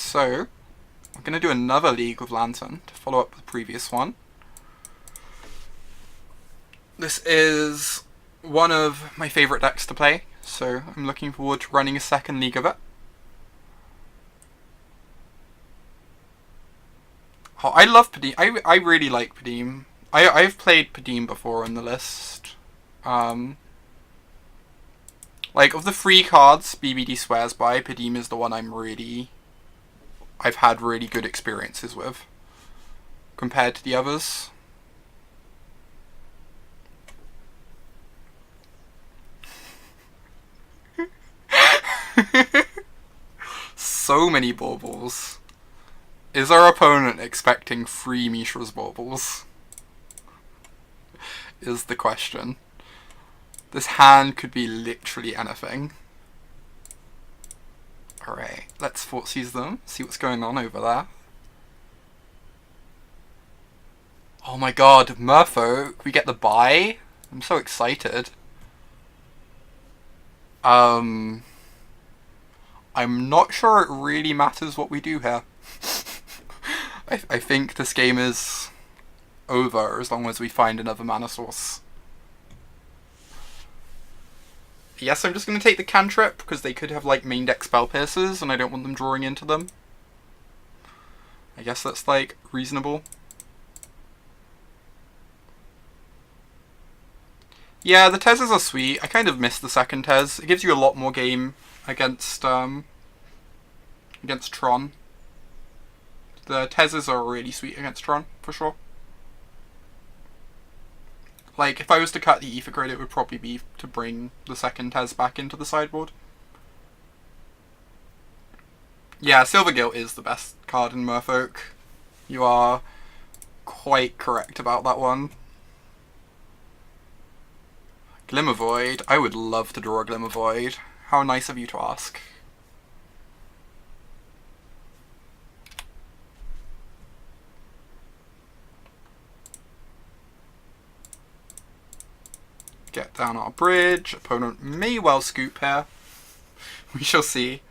So, I'm going to do another League of Lantern to follow up the previous one. This is one of my favourite decks to play, so I'm looking forward to running a second League of it. Oh, I love Padim. I really like Padim. I've played Padim before on the list. Like, of the free cards BBD swears by, Padim is the one I've had really good experiences with, compared to the others. So many baubles. Is our opponent expecting 3 Mishra's baubles? Is the question. This hand could be literally anything. Alright, let's Thoughtseize them, see what's going on over there. Oh my god, Merfolk, we get the buy? I'm so excited. I'm not sure it really matters what we do here. I think this game is over as long as we find another mana source. Yes, I'm just going to take the cantrip because they could have like main deck spell piercers and I don't want them drawing into them. I guess that's like reasonable. Yeah, the Tezzes are sweet. I kind of miss the second Tez. It gives you a lot more game against Tron. The Tezzes are really sweet against Tron, for sure. Like, if I was to cut the Ether Grid, it would probably be to bring the second Tez back into the sideboard. Yeah, Silvergilt is the best card in Merfolk. You are quite correct about that one. Glimmervoid. I would love to draw a Glimmervoid. How nice of you to ask. Get down our bridge. Opponent may well scoop here. We shall see.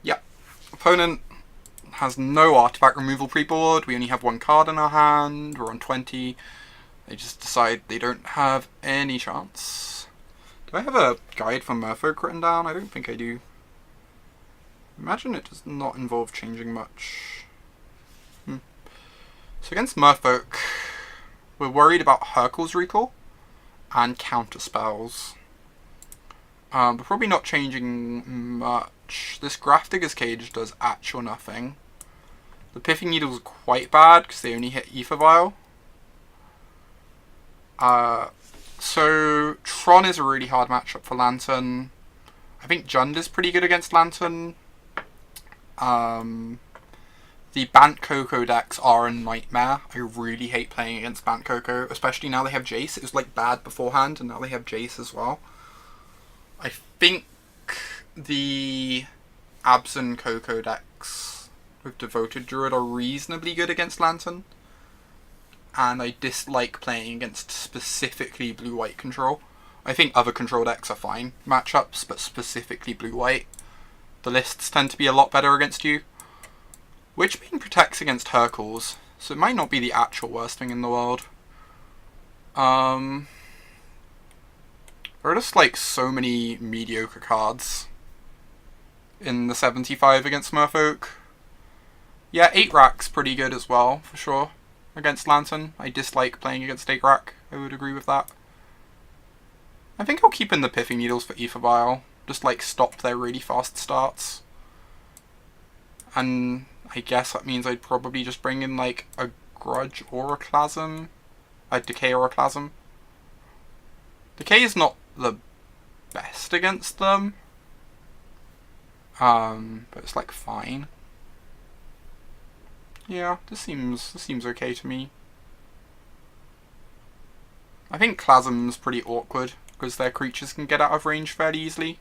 Yep. Opponent has no artifact removal pre-board. We only have 1 card in our hand. We're on 20. They just decide they don't have any chance. Do I have a guide for Merfolk written down? I don't think I do. Imagine it does not involve changing much. So against Merfolk, we're worried about Hurkyl's Recall and counter spells. We're probably not changing much. This Grafdigger's Cage does actual nothing. The Pithing Needle is quite bad because they only hit Ether Vial. So Tron is a really hard matchup for Lantern. I think Jund is pretty good against Lantern. The Bant Coco decks are a nightmare. I really hate playing against Bant Coco, especially now they have Jace. It was like bad beforehand, and now they have Jace as well. I think the Abzan Coco decks with Devoted Druid are reasonably good against Lantern. And I dislike playing against specifically blue-white control. I think other control decks are fine matchups, but specifically blue-white. The lists tend to be a lot better against you. Witchbane protects against Hurkyls, so it might not be the actual worst thing in the world. There are just like so many mediocre cards in the 75 against Merfolk. Yeah, 8-Rack's pretty good as well, for sure, against Lantern. I dislike playing against 8-Rack, I would agree with that. I think I'll keep in the Pithing Needles for Ether Vial, just like stop their really fast starts. And I guess that means I'd probably just bring in like a Grudge or a Klasm. A Decay or a Klasm. Decay is not the best against them. But it's like fine. Yeah, this seems okay to me. I think Klasm's pretty awkward because their creatures can get out of range fairly easily.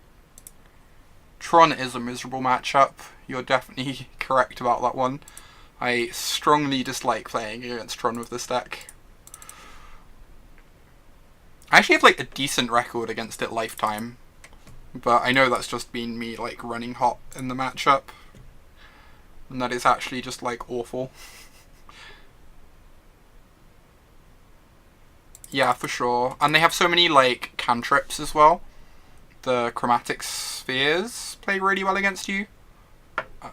Tron is a miserable matchup. You're definitely correct about that one. I strongly dislike playing against Tron with this deck. I actually have like a decent record against it lifetime, but I know that's just been me like running hot in the matchup, and that is actually just like awful. Yeah, for sure. And they have so many like cantrips as well. The chromatic spheres play really well against you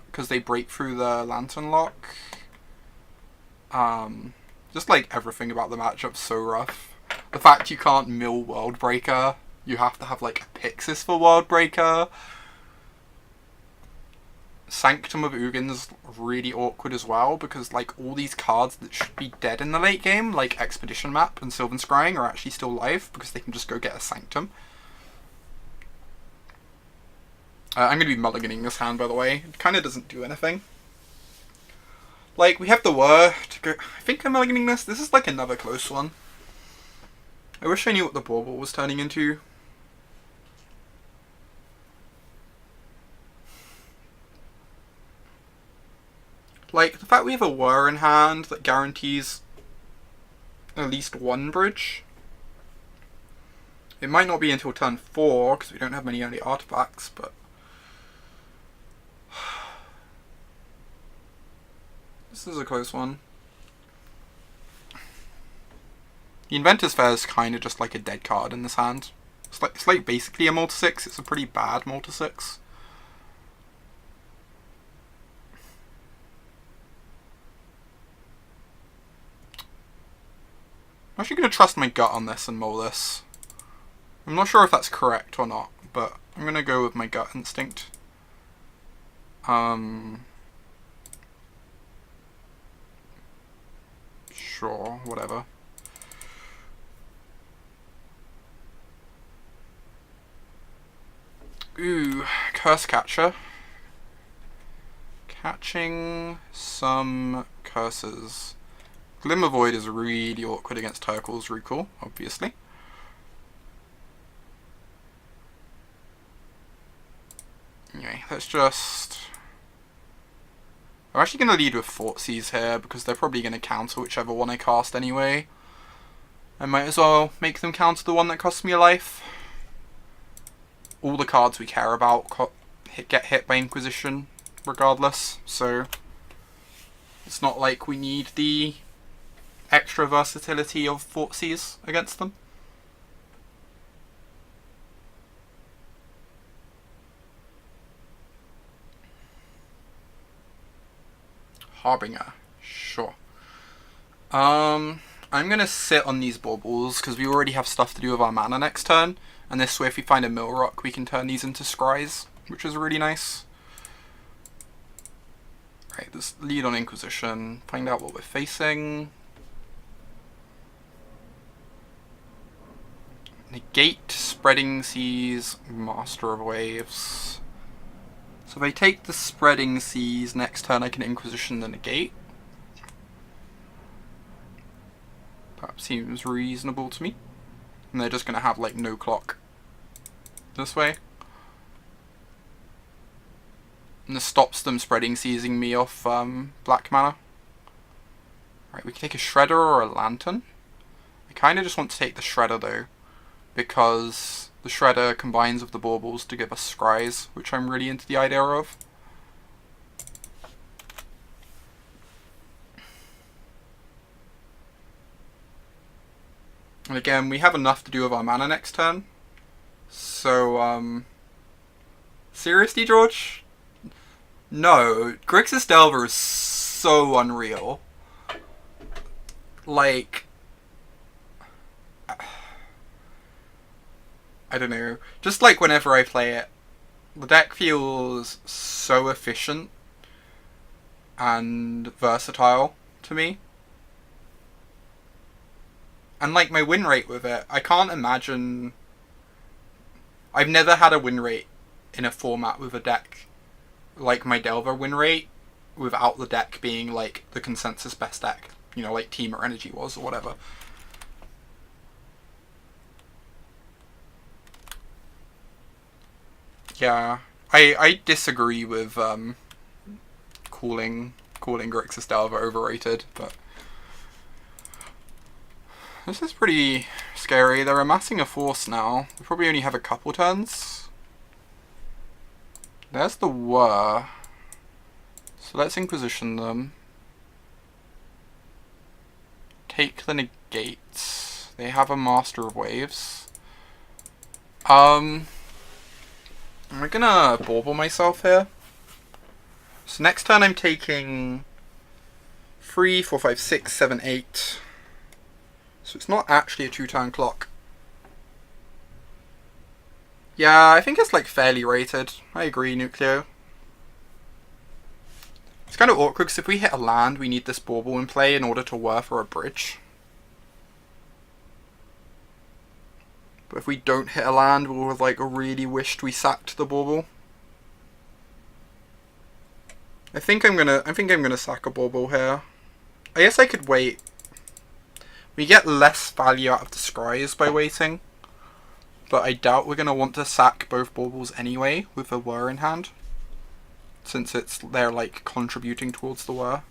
because they break through the lantern lock. Just like everything about the matchup's so rough. The fact you can't mill World Breaker, you have to have like a Pixis for World Breaker. Sanctum of Ugin's really awkward as well because like all these cards that should be dead in the late game, like Expedition Map and Sylvan Scrying, are actually still live because they can just go get a Sanctum. I'm going to be mulliganing this hand, by the way. It kind of doesn't do anything. Like, we have the Whir to go... I think I'm mulliganing this. This is like another close one. I wish I knew what the bauble was turning into. Like, the fact we have a Whir in hand that guarantees at least one bridge. It might not be until turn 4, because we don't have many early artifacts, but... This is a close one. The Inventor's Fair is kind of just like a dead card in this hand. It's like basically a multi-6. It's a pretty bad multi-6. I'm actually going to trust my gut on this and mull this. I'm not sure if that's correct or not, but I'm going to go with my gut instinct. Sure, whatever. Ooh, Curse Catcher. Catching some curses. Glimmer Void is really awkward against Turkle's Recall, obviously. Anyway, let's just... I'm actually going to lead with Thoughtseize here, because they're probably going to counter whichever one I cast anyway. I might as well make them counter the one that costs me a life. All the cards we care about get hit by Inquisition, regardless, so... It's not like we need the extra versatility of Thoughtseize against them. Harbinger, sure. I'm gonna sit on these baubles because we already have stuff to do with our mana next turn, and this way if we find a mill rock we can turn these into scries, which is really nice. Right, let's lead on Inquisition, find out what we're facing. Negate, Spreading Seas, Master of Waves. So if I take the Spreading Seas, next turn I can Inquisition the Negate. That seems reasonable to me. And they're just going to have like no clock this way. And this stops them Spreading Seizing me off black mana. Right, we can take a Shredder or a Lantern. I kind of just want to take the Shredder though, because the Shredder combines with the baubles to give us scries, which I'm really into the idea of. And again, we have enough to do with our mana next turn. So, seriously, George? No, Grixis Delver is so unreal. Like... I don't know, just like whenever I play it, the deck feels so efficient and versatile to me. And like my win rate with it, I can't imagine... I've never had a win rate in a format with a deck like my Delver win rate without the deck being like the consensus best deck. You know, like Team or Energy was or whatever. Yeah, I disagree with calling Grixis Delver overrated, but this is pretty scary. They're amassing a force now. We probably only have a couple turns. There's the whir. So let's Inquisition them. Take the negates. They have a Master of Waves. I'm gonna bauble myself here. So next turn I'm taking 3, 4, 5, 6, 7, 8. So it's not actually a 2-turn clock. Yeah, I think it's like fairly rated. I agree, Nucleo. It's kind of awkward because if we hit a land, we need this bauble in play in order to whir for a bridge. But if we don't hit a land, we'll have like really wished we sacked the bauble. I think I'm gonna sack a bauble here. I guess I could wait. We get less value out of the scries by waiting, but I doubt we're gonna want to sack both baubles anyway with a whir in hand, since they're like contributing towards the whir.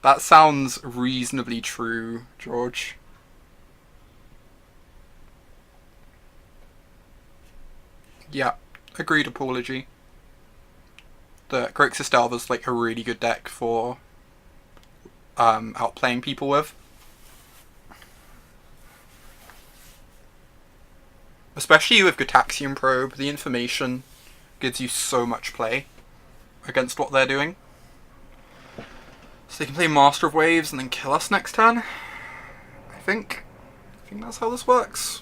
That sounds reasonably true, George. Yeah, agreed apology. The Grixis Delver's like a really good deck for outplaying people with. Especially with Gitaxian Probe, the information gives you so much play against what they're doing. So they can play Master of Waves and then kill us next turn. I think that's how this works.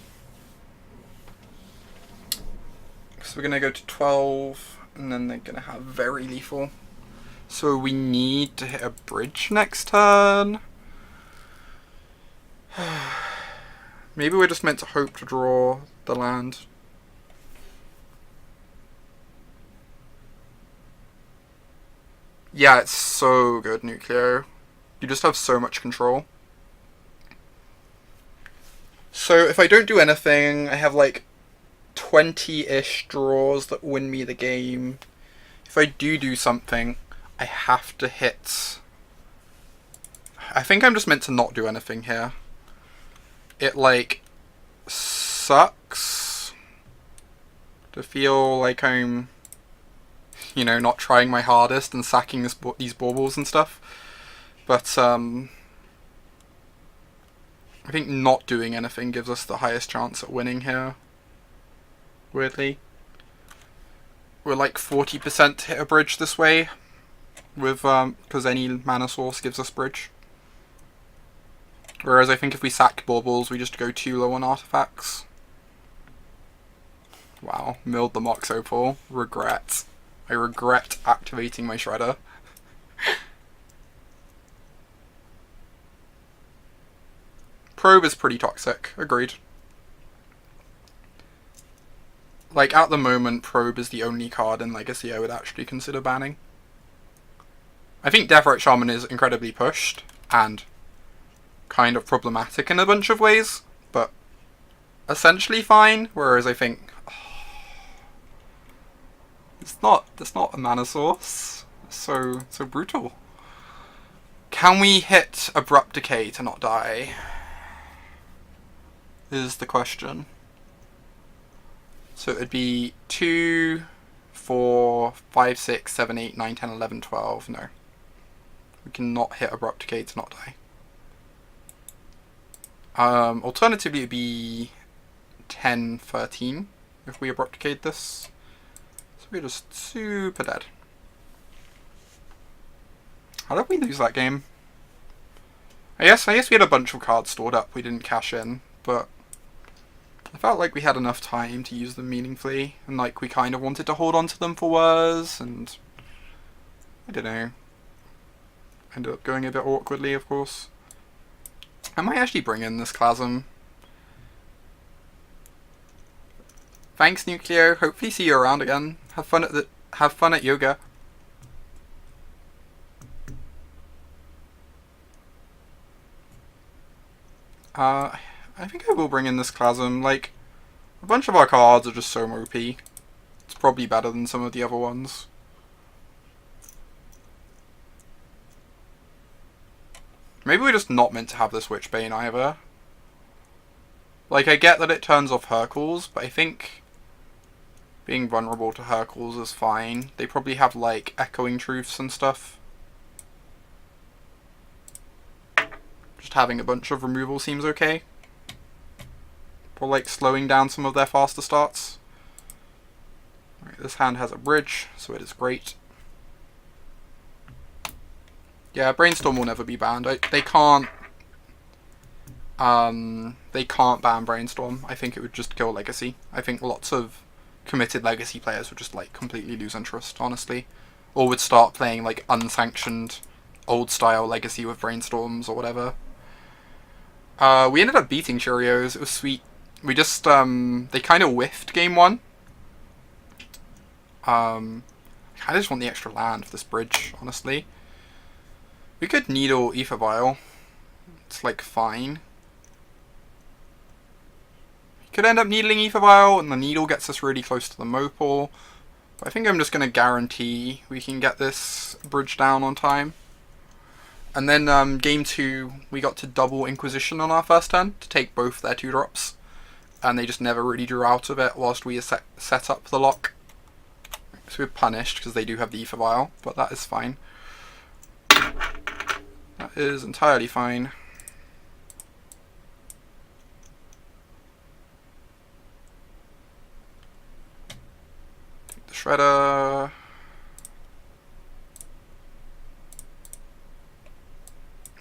So we're going to go to 12, and then they're going to have very lethal. So we need to hit a bridge next turn. Maybe we're just meant to hope to draw the land. Yeah, it's so good, Nucleo. You just have so much control. So if I don't do anything, I have like 20-ish draws that win me the game. If I do something, I have to hit. I think I'm just meant to not do anything here. It like sucks to feel like I'm, you know, not trying my hardest and sacking these baubles and stuff. But I think not doing anything gives us the highest chance at winning here. Weirdly, we're like 40% to hit a bridge this way, with because any mana source gives us bridge. Whereas I think if we sack baubles, we just go too low on artifacts. Wow, milled the Mox Opal. Regret. I regret activating my Shredder. Probe is pretty toxic, agreed. Like, at the moment, Probe is the only card in Legacy I would actually consider banning. I think Deathrite Shaman is incredibly pushed, and kind of problematic in a bunch of ways, but essentially fine, whereas I think it's not a mana source. So brutal. Can we hit Abrupt Decay to not die? Is the question. So it would be 2, 4, 5, 6, 7, 8, 9, 10, 11, 12. No. We cannot hit Abrupt Decay to not die. Alternatively, it would be 10, 13 if we Abrupt Decayed this. So we're just super dead. How did we lose that game? I guess we had a bunch of cards stored up we didn't cash in, but I felt like we had enough time to use them meaningfully, and like we kind of wanted to hold on to them for whirs, and I don't know. Ended up going a bit awkwardly, of course. I might actually bring in this Chasm. Thanks, Nucleo. Hopefully see you around again. Have fun at yoga. I think I will bring in this Chasm. Like, a bunch of our cards are just so OP. It's probably better than some of the other ones. Maybe we're just not meant to have this Witchbane either. Like, I get that it turns off Hercules, but I think being vulnerable to Hercules is fine. They probably have, like, Echoing Truths and stuff. Just having a bunch of removal seems okay. For, like, slowing down some of their faster starts. Right, this hand has a bridge, so it is great. Yeah, Brainstorm will never be banned. They can't ban Brainstorm. I think it would just kill Legacy. I think lots of committed Legacy players would just like completely lose interest, honestly. Or would start playing like unsanctioned old style Legacy with Brainstorms or whatever. We ended up beating Cheerios. It was sweet. We just they kind of whiffed game one. I kind of just want the extra land for this bridge, honestly. We could Needle Ether Vial. It's like fine. We could end up needling Ether Vial and the Needle gets us really close to the Mopal. But I think I'm just going to guarantee we can get this bridge down on time. And then game 2, we got to double Inquisition on our first turn to take both their 2-drops. And they just never really drew out of it whilst we set up the lock. So we're punished because they do have the Ether Vial, but that is fine. That is entirely fine. Take the Shredder.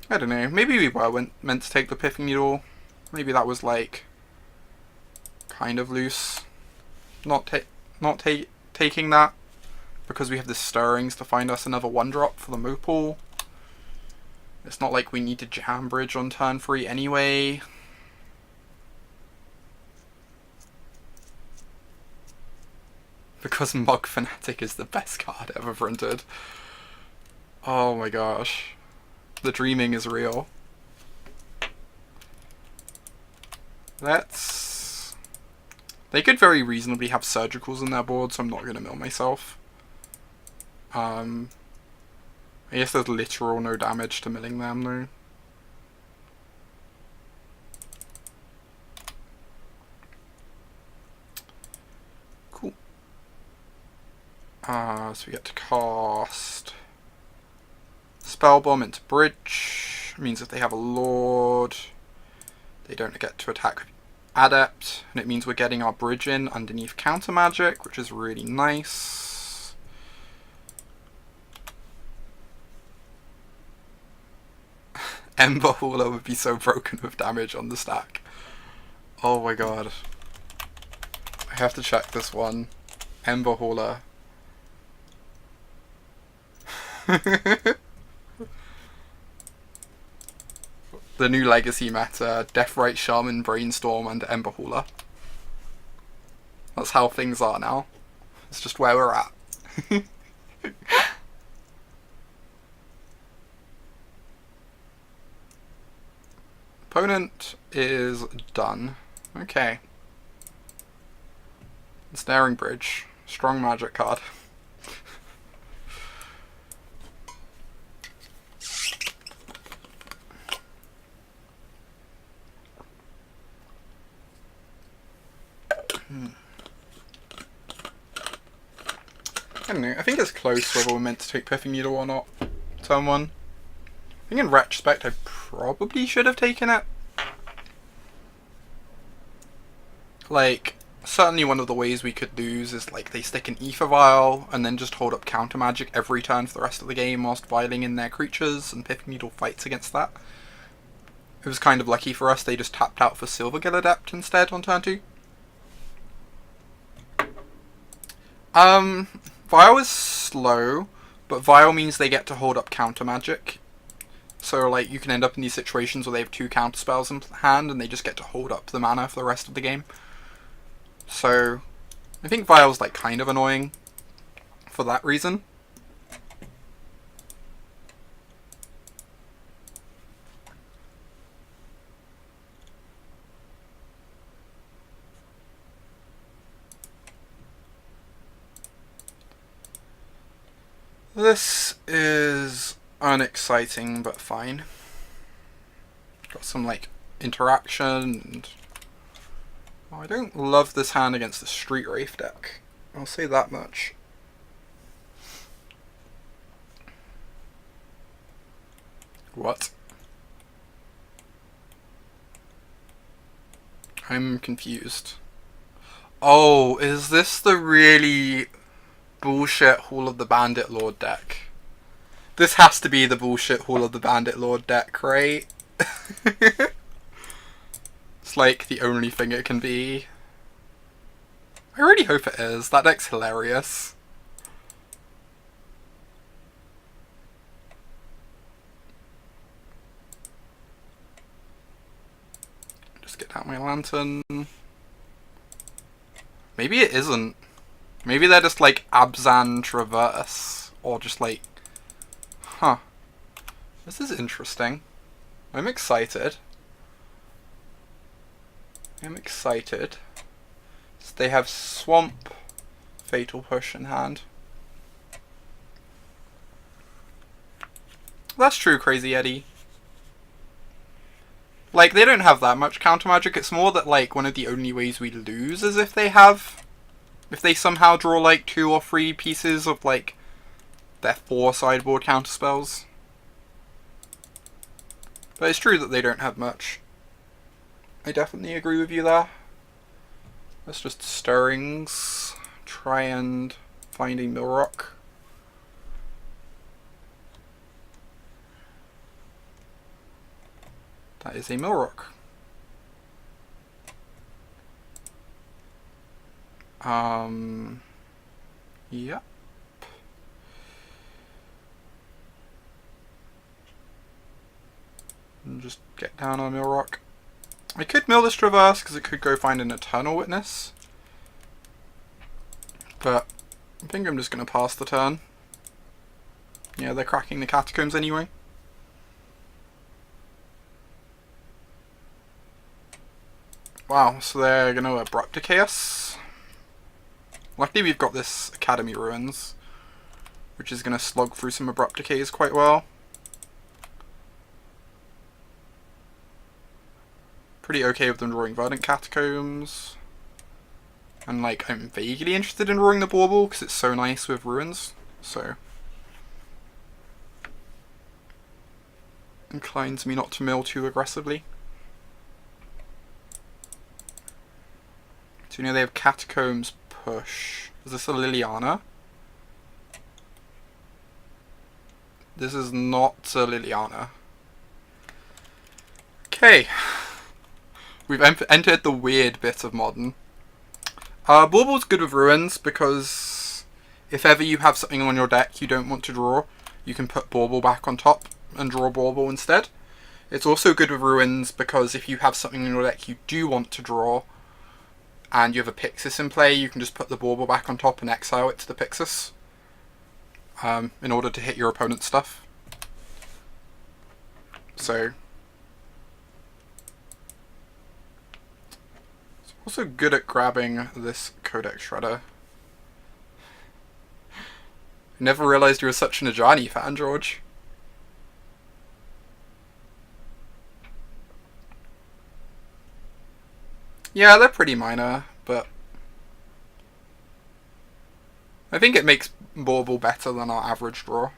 I don't know, maybe we were meant to take the Pithing Needle. Maybe that was like kind of loose. Not taking that because we have the Stirrings to find us another 1-drop for the Mopal. It's not like we need to jam bridge on turn 3 anyway. Because Mug Fanatic is the best card ever printed. Oh my gosh. The dreaming is real. They could very reasonably have Surgicals in their board, so I'm not going to mill myself. I guess there's literal no damage to milling them though. Cool. So we get to cast Spell Bomb into Bridge. Means if they have a Lord, they don't get to attack with Adept, and it means we're getting our bridge in underneath Counter Magic, which is really nice. Ember Hauler would be so broken with damage on the stack. Oh my god. I have to check this one. Ember Hauler. The new Legacy meta, Deathrite Shaman, Brainstorm, and Ember Hauler. That's how things are now. It's just where we're at. Opponent is done. Okay. Ensnaring Bridge. Strong magic card. I don't know, I think it's close whether we're meant to take Pithing Needle or not. Turn 1. I think in retrospect I probably should have taken it. Like, certainly one of the ways we could lose is like they stick an Ether Vial and then just hold up Counter Magic every turn for the rest of the game whilst vialing in their creatures, and Pithing Needle fights against that. It was kind of lucky for us, they just tapped out for Silvergill Adept instead on turn 2. Vial is slow, but Vial means they get to hold up Counter Magic. So, like, you can end up in these situations where they have 2 counter spells in hand and they just get to hold up the mana for the rest of the game. So, I think Vial's, like, kind of annoying for that reason. This is unexciting, but fine. got some like interaction. And oh, I don't love this hand against the Street Wraith deck. I'll say that much. What? I'm confused. Oh, is this the really bullshit Hall of the Bandit Lord deck? This has to be the bullshit Hall of the Bandit Lord deck, right? It's like the only thing it can be. I really hope it is. That deck's hilarious. Just get out my lantern. Maybe it isn't. Maybe they're just like Abzan Traverse. Or just like... Huh. This is interesting. I'm excited. I'm excited. So they have Swamp, Fatal Push in hand. That's true, Crazy Eddie. Like, they don't have that much counter magic. It's more that, like, one of the only ways we lose is if they have... If they somehow draw, like, 2 or 3 pieces of, like, their 4 sideboard counter spells. But it's true that they don't have much. I definitely agree with you there. Let's just Stirrings. Try and find a Millrock. That is a Millrock. Yep. And just get down on Millrock. I could mill this Traverse because it could go find an Eternal Witness. But I think I'm just going to pass the turn. Yeah, they're cracking the Catacombs anyway. Wow, so they're going to Abrupt Decay us. Luckily we've got this Academy Ruins, which is going to slog through some Abrupt Decays quite well. Pretty okay with them drawing Verdant Catacombs. And like, I'm vaguely interested in drawing the Bauble because it's so nice with Ruins, so... inclines me not to mill too aggressively. So you know they have Catacombs Push. Is this a Liliana? This is not a Liliana. Okay. We've entered the weird bit of Modern. Bauble's good with Ruins because if ever you have something on your deck you don't want to draw, you can put Bauble back on top and draw Bauble instead. It's also good with Ruins because if you have something in your deck you do want to draw and you have a Pixis in play, you can just put the Bauble back on top and exile it to the Pixis in order to hit your opponent's stuff. So it's also good at grabbing this Codex Shredder. I never realised you were such an Ajani fan, George. Yeah, they're pretty minor, but I think it makes Bauble better than our average draw.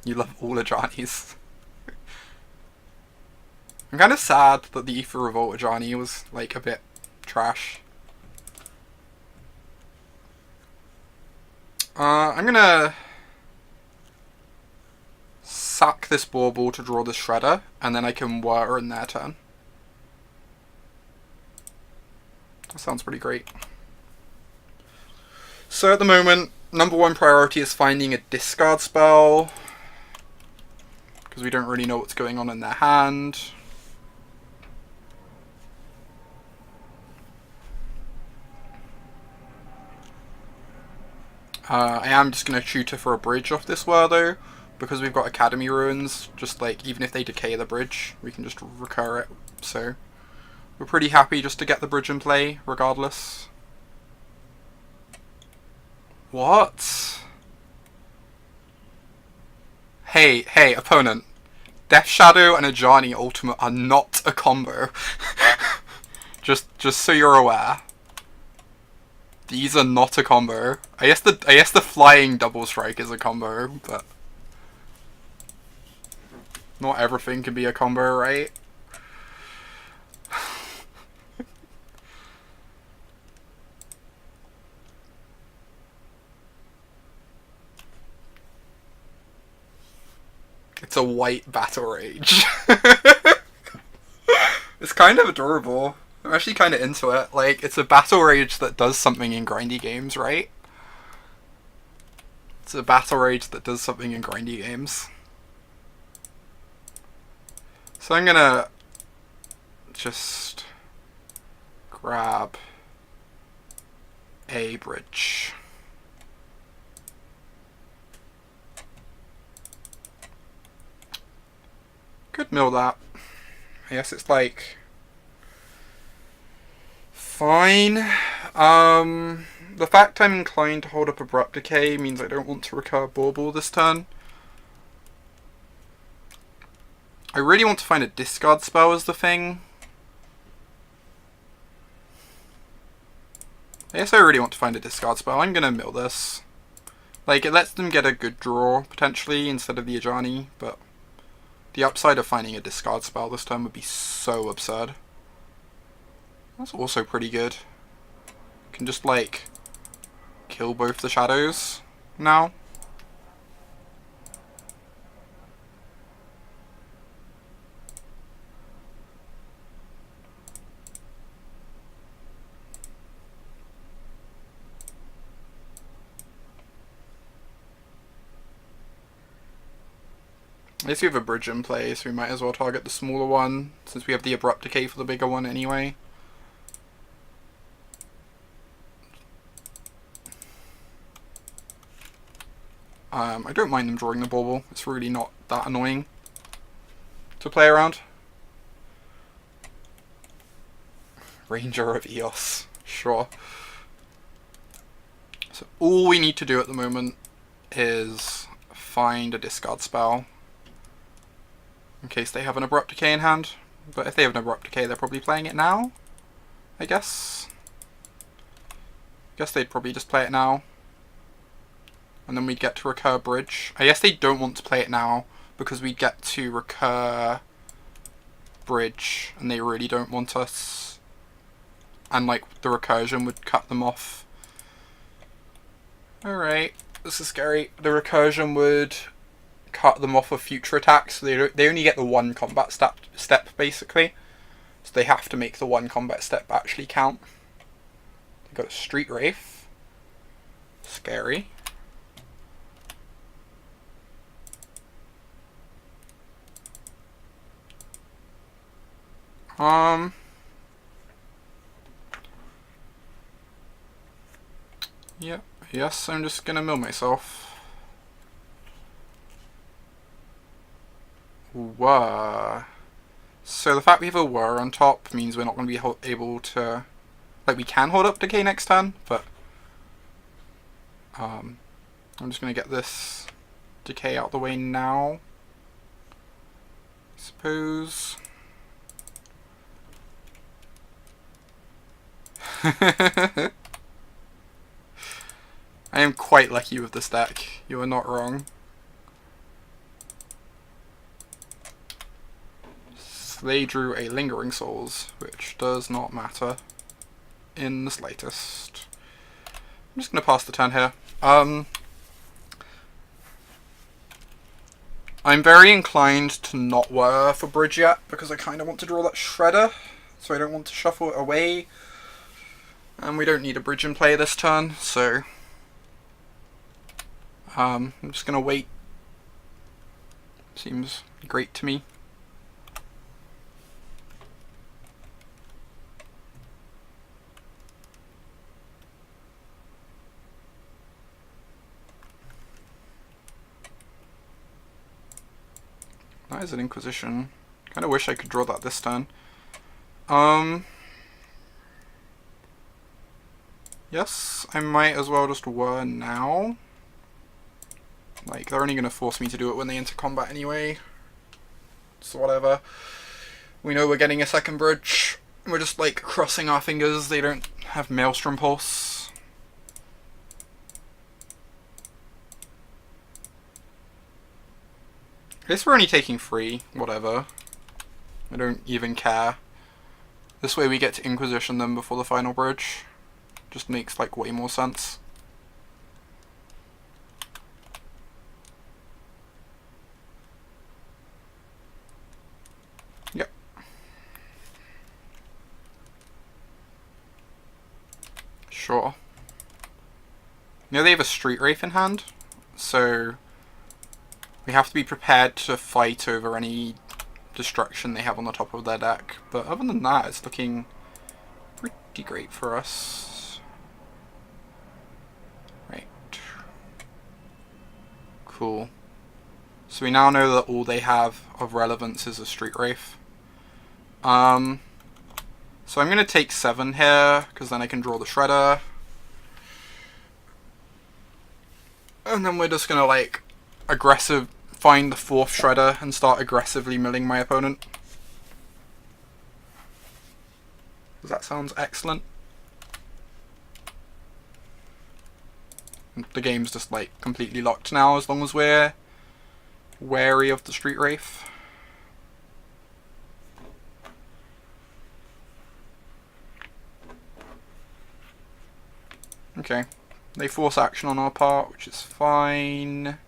You love all Ajanis. I'm kind of sad that the Aether Revolt Ajani was like a bit trash. I'm gonna sack this Bauble to draw the Shredder, and then I can Whir in their turn. That sounds pretty great. So at the moment, number 1 priority is finding a discard spell, because we don't really know what's going on in their hand. I am just going to tutor for a bridge off this Whir though, because we've got Academy Ruins, just like, even if they decay the bridge, we can just recur it, so we're pretty happy just to get the bridge in play, regardless. What? Hey, opponent. Death Shadow and Ajani Ultimate are not a combo. just so you're aware. These are not a combo. I guess the flying double strike is a combo, but not everything can be a combo, right? It's a white Battle Rage. It's kind of adorable. I'm actually kind of into it. Like, it's a Battle Rage that does something in grindy games, right? It's a Battle Rage that does something in grindy games. So I'm gonna just grab a bridge. Could mill that. I guess it's like fine. The fact I'm inclined to hold up Abrupt Decay means I don't want to recur Bauble this turn. I really want to find a discard spell as the thing. I guess I really want to find a discard spell. I'm gonna mill this. Like, it lets them get a good draw, potentially, instead of the Ajani, but the upside of finding a discard spell this turn would be so absurd. That's also pretty good. Can just, like, kill both the shadows now. I guess we have a bridge in play, so we might as well target the smaller one, since we have the Abrupt Decay for the bigger one anyway. I don't mind them drawing the Bauble. It's really not that annoying to play around. Ranger of Eos. Sure. So all we need to do at the moment is find a discard spell in case they have an Abrupt Decay in hand. But if they have an Abrupt Decay, they're probably playing it now, I guess. Guess they'd probably just play it now. And then we'd get to recur bridge. I guess they don't want to play it now because we'd get to recur bridge and they really don't want us. And like the recursion would cut them off. Alright, this is scary. The recursion would cut them off of future attacks. So they only get the one combat step basically. So they have to make the one combat step actually count. They got a Street Wraith. Scary. Yep, yes, I'm just gonna mill myself. Wah. So the fact we have a whir on top means we're not going to be able to... Like, we can hold up Decay next turn, but... I'm just going to get this Decay out the way now. I suppose... I am quite lucky with this deck. You are not wrong. So they drew a Lingering Souls, which does not matter in the slightest. I'm just going to pass the turn here. I'm very inclined to not whir for bridge yet, because I kind of want to draw that Shredder, so I don't want to shuffle it away. And we don't need a bridge in play this turn, so I'm just going to wait. Seems great to me. That is an Inquisition. Kind of wish I could draw that this turn. Yes, I might as well just whir now. Like, they're only going to force me to do it when they enter combat anyway. So whatever. We know we're getting a second bridge. We're just, like, crossing our fingers they don't have Maelstrom Pulse. I guess we're only taking 3. Whatever. I don't even care. This way we get to Inquisition them before the final bridge. Just makes, like, way more sense. Yep. Sure. You know they have a Street Wraith in hand, so we have to be prepared to fight over any destruction they have on the top of their deck. But other than that, it's looking pretty great for us. Right. Cool. So we now know that all they have of relevance is a Street Wraith. So I'm going to take 7 here, because then I can draw the Shredder. And then we're just going to, like, find the 4th Shredder and start aggressively milling my opponent. That sounds excellent. The game's just, like, completely locked now, as long as we're wary of the Street Wraith. Okay. They force action on our part, which is fine.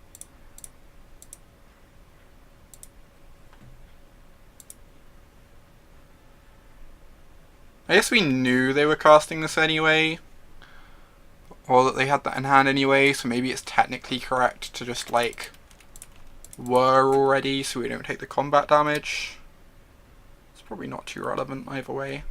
I guess we knew they were casting this anyway. Or that they had that in hand anyway, so maybe it's technically correct to just, like, were already so we don't take the combat damage. It's probably not too relevant either way.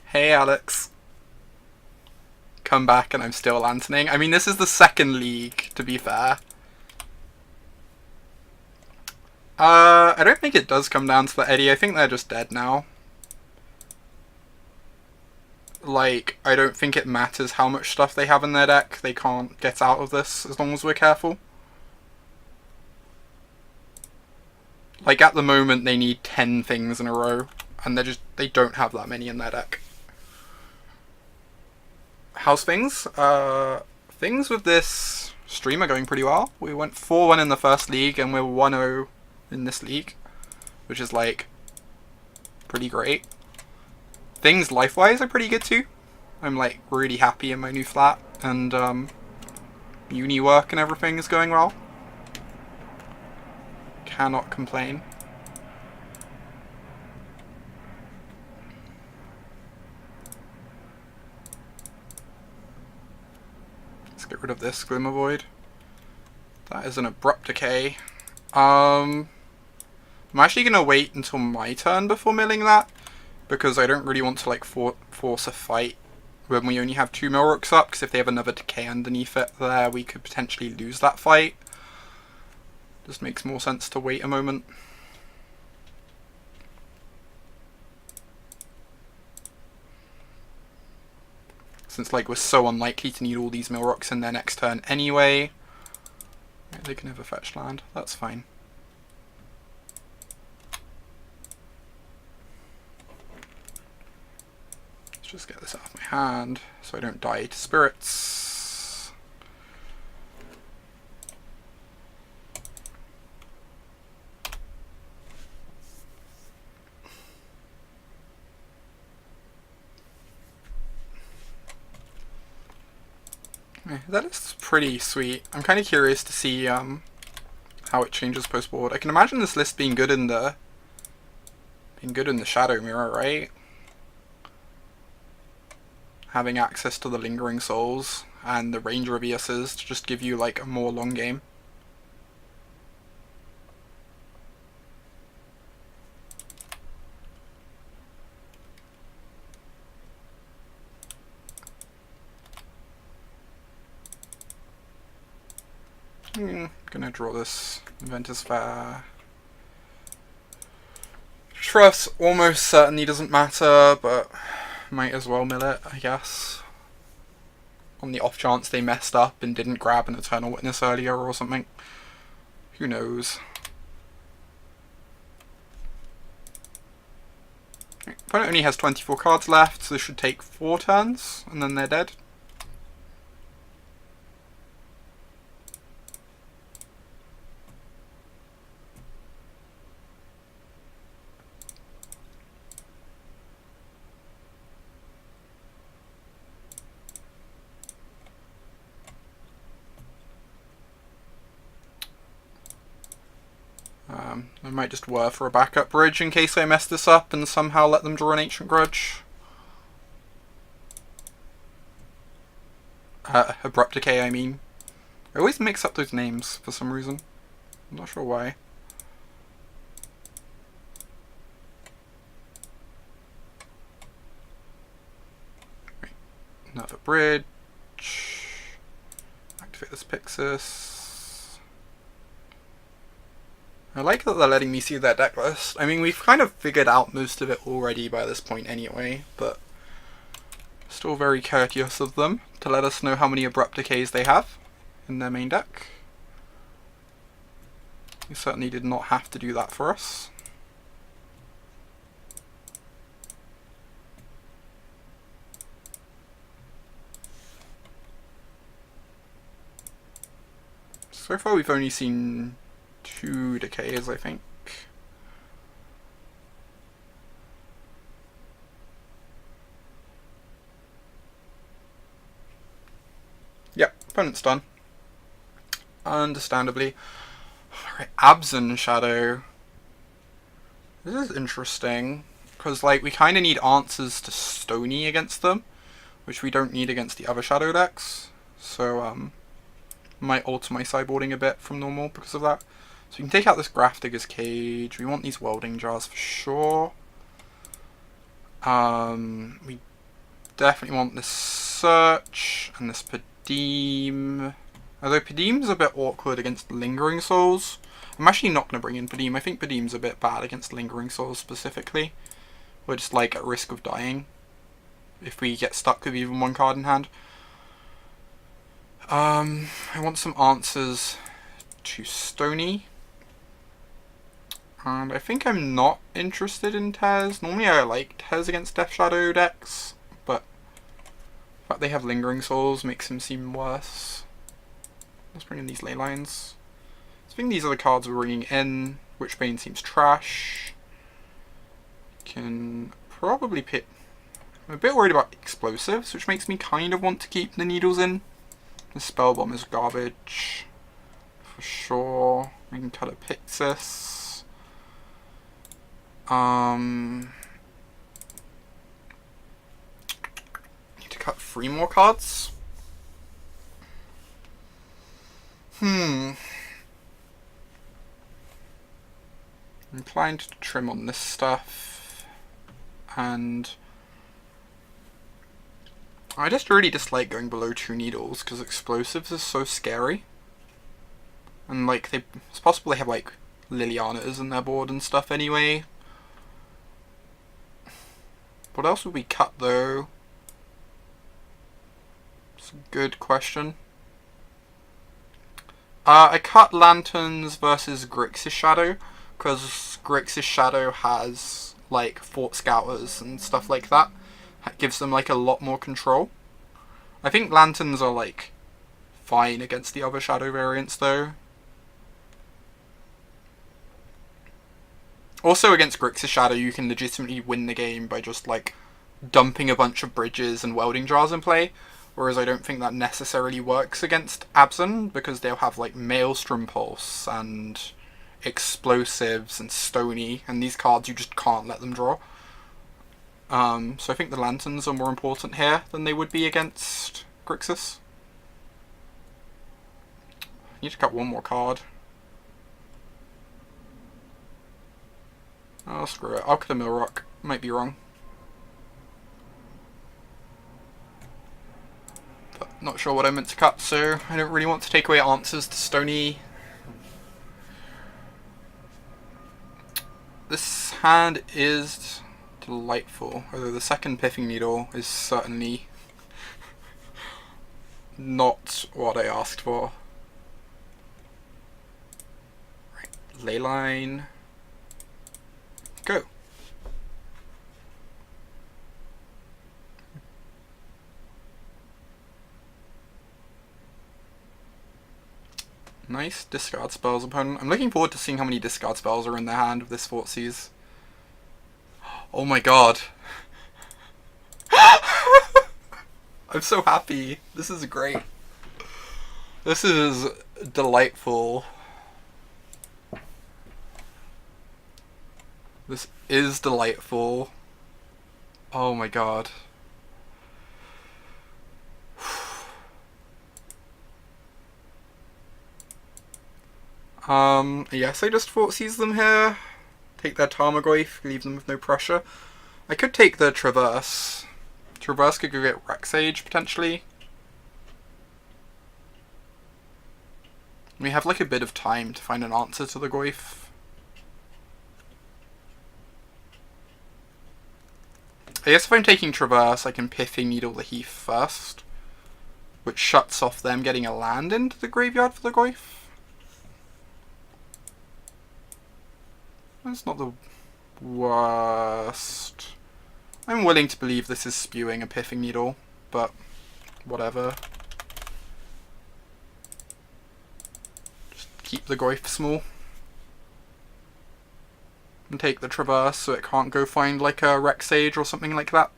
Hey Alex. Come back and I'm still lanterning. I mean, this is the second league, to be fair. I don't think it does come down to the Eddie. I think they're just dead now. Like, I don't think it matters how much stuff they have in their deck. They can't get out of this as long as we're careful. Like, at the moment, they need 10 things in a row. And they don't have that many in their deck. How's things? Things with this stream are going pretty well. We went 4-1 in the first league, and we're 1-0 in this league. Which is, like, pretty great. Things life-wise are pretty good too. I'm, like, really happy in my new flat. And, uni work and everything is going well. Cannot complain. Let's get rid of this Glimmer Void. That is an Abrupt Decay. I'm actually going to wait until my turn before milling that, because I don't really want to, like, force a fight when we only have 2 Milrooks up, because if they have another Decay underneath it there, we could potentially lose that fight. Just makes more sense to wait a moment. Since, like, we're so unlikely to need all these Milrooks in their next turn anyway. They can never fetch land. That's fine. Let's just get this out of my hand so I don't die to spirits. That is pretty sweet. I'm kind of curious to see how it changes post-board. I can imagine this list being good in the Shadow Mirror, right? Having access to the Lingering Souls and the Range Reverses to just give you, like, a more long game. Gonna draw this Inventor's Fair. Trust almost certainly doesn't matter, but might as well mill it, I guess. On the off chance they messed up and didn't grab an Eternal Witness earlier or something. Who knows? Opponent only has 24 cards left, so this should take 4 turns, and then they're dead. I might just whir for a backup bridge in case I mess this up and somehow let them draw an Ancient Grudge. Abrupt Decay, I mean. I always mix up those names for some reason. I'm not sure why. Right. Another bridge. Activate this Pixis. I like that they're letting me see their deck list. I mean, we've kind of figured out most of it already by this point anyway, but still very courteous of them to let us know how many Abrupt Decays they have in their main deck. They certainly did not have to do that for us. So far we've only seen 2 decays, I think. Yep, opponent's done. Understandably. Alright, Abzan Shadow. This is interesting, because like we kind of need answers to Stony against them, which we don't need against the other Shadow decks. So might alter my sideboarding a bit from normal because of that. So we can take out this Grafdigger's Cage. We want these Welding Jars for sure. We definitely want this Search and this Padeem. Although Padeem's a bit awkward against Lingering Souls. I'm actually not going to bring in Padeem. I think Padeem's a bit bad against Lingering Souls specifically. We're just like at risk of dying if we get stuck with even one card in hand. I want some answers to Stony. And I think I'm not interested in Tez. Normally I like Tez against Death Shadow decks, but the fact they have Lingering Souls makes him seem worse. Let's bring in these ley lines. I think these are the cards we're bringing in. Witchbane seems trash. Can probably pick... I'm a bit worried about Explosives, which makes me kind of want to keep the Needles in. The Spell Bomb is garbage. For sure. We can cut a Pixis. Need to cut 3 more cards. I'm inclined to trim on this stuff, and I just really dislike going below 2 needles because Explosives is so scary, and like it's possible they have like Lilianas in their board and stuff anyway. What else would we cut though? It's a good question. I cut Lanterns versus Grixis Shadow, because Grixis Shadow has like Fort Scouters and stuff like that. That gives them like a lot more control. I think Lanterns are like fine against the other Shadow variants though. Also against Grixis Shadow you can legitimately win the game by just like dumping a bunch of bridges and welding jars in play. Whereas I don't think that necessarily works against Abzan, because they'll have like Maelstrom Pulse and Explosives and Stony, and these cards you just can't let them draw. So I think the Lanterns are more important here than they would be against Grixis. I need to cut one more card. Oh, screw it. I'll cut a Millrock. Might be wrong. But Not sure what I meant to cut, so I don't really want to take away answers to Stony. This hand is delightful, although the second Pithing Needle is certainly not what I asked for. Right, Leyline. Go. Nice discard spells, opponent. I'm looking forward to seeing how many discard spells are in their hand with this Thoughtseize. Oh my god. I'm so happy. This is great. This is delightful. This is delightful. Oh my god. Yes, I just Thoughtseize them here. Take their Tarmogoyf, leave them with no pressure. I could take the Traverse. Traverse could go get Rexage, potentially. We have like a bit of time to find an answer to the Goyf. I guess if I'm taking Traverse, I can Pithing Needle the Heath first, which shuts off them getting a land into the graveyard for the Goyf. That's not the worst. I'm willing to believe this is spewing a Pithing Needle, but whatever. Just keep the Goyf small. And take the Traverse so it can't go find like a Rexage or something like that.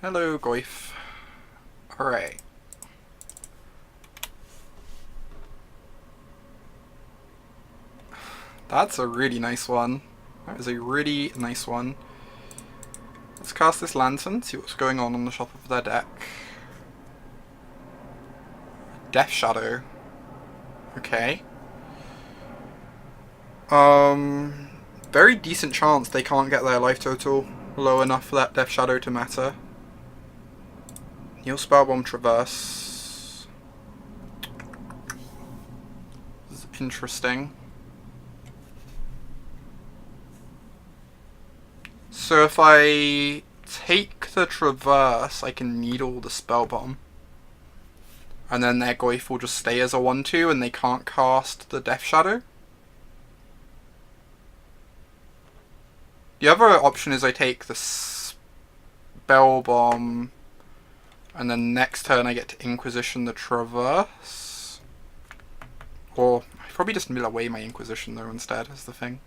Hello, Goyf. Alright. That's a really nice one. That is a really nice one. Let's cast this Lantern, see what's going on the top of their deck. Death Shadow. Okay. Very decent chance they can't get their life total low enough for that Death Shadow to matter. Heal Spellbomb Traverse. This is interesting. So if I take the Traverse, I can Needle the Spellbomb. And then their Goyf will just stay as a 1-2 and they can't cast the Death Shadow. The other option is I take the Spellbomb and then next turn I get to Inquisition the Traverse. Or I probably just mill away my Inquisition though instead, is the thing.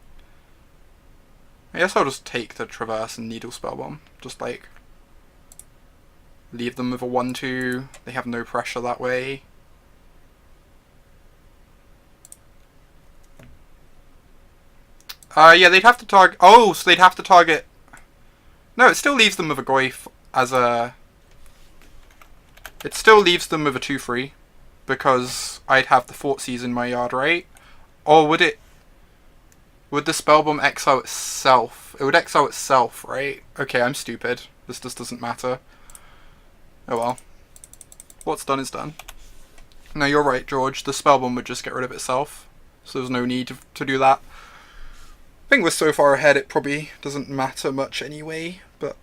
I guess I'll just take the Traverse and Needle Spellbomb. Just like leave them with a 1-2. They have no pressure that way. Yeah, they'd have to target... Oh, so they'd have to target... No, it still leaves them with a Goyf as a... It still leaves them with a 2-3. Because I'd have the Thoughtseize in my yard, right? Or would it... Would the Spellbomb exile itself? It would exile itself, right? Okay, I'm stupid. This just doesn't matter. Oh well. What's done is done. No, you're right, George. The Spellbomb would just get rid of itself. So there's no need to do that. I think we're so far ahead it probably doesn't matter much anyway, but...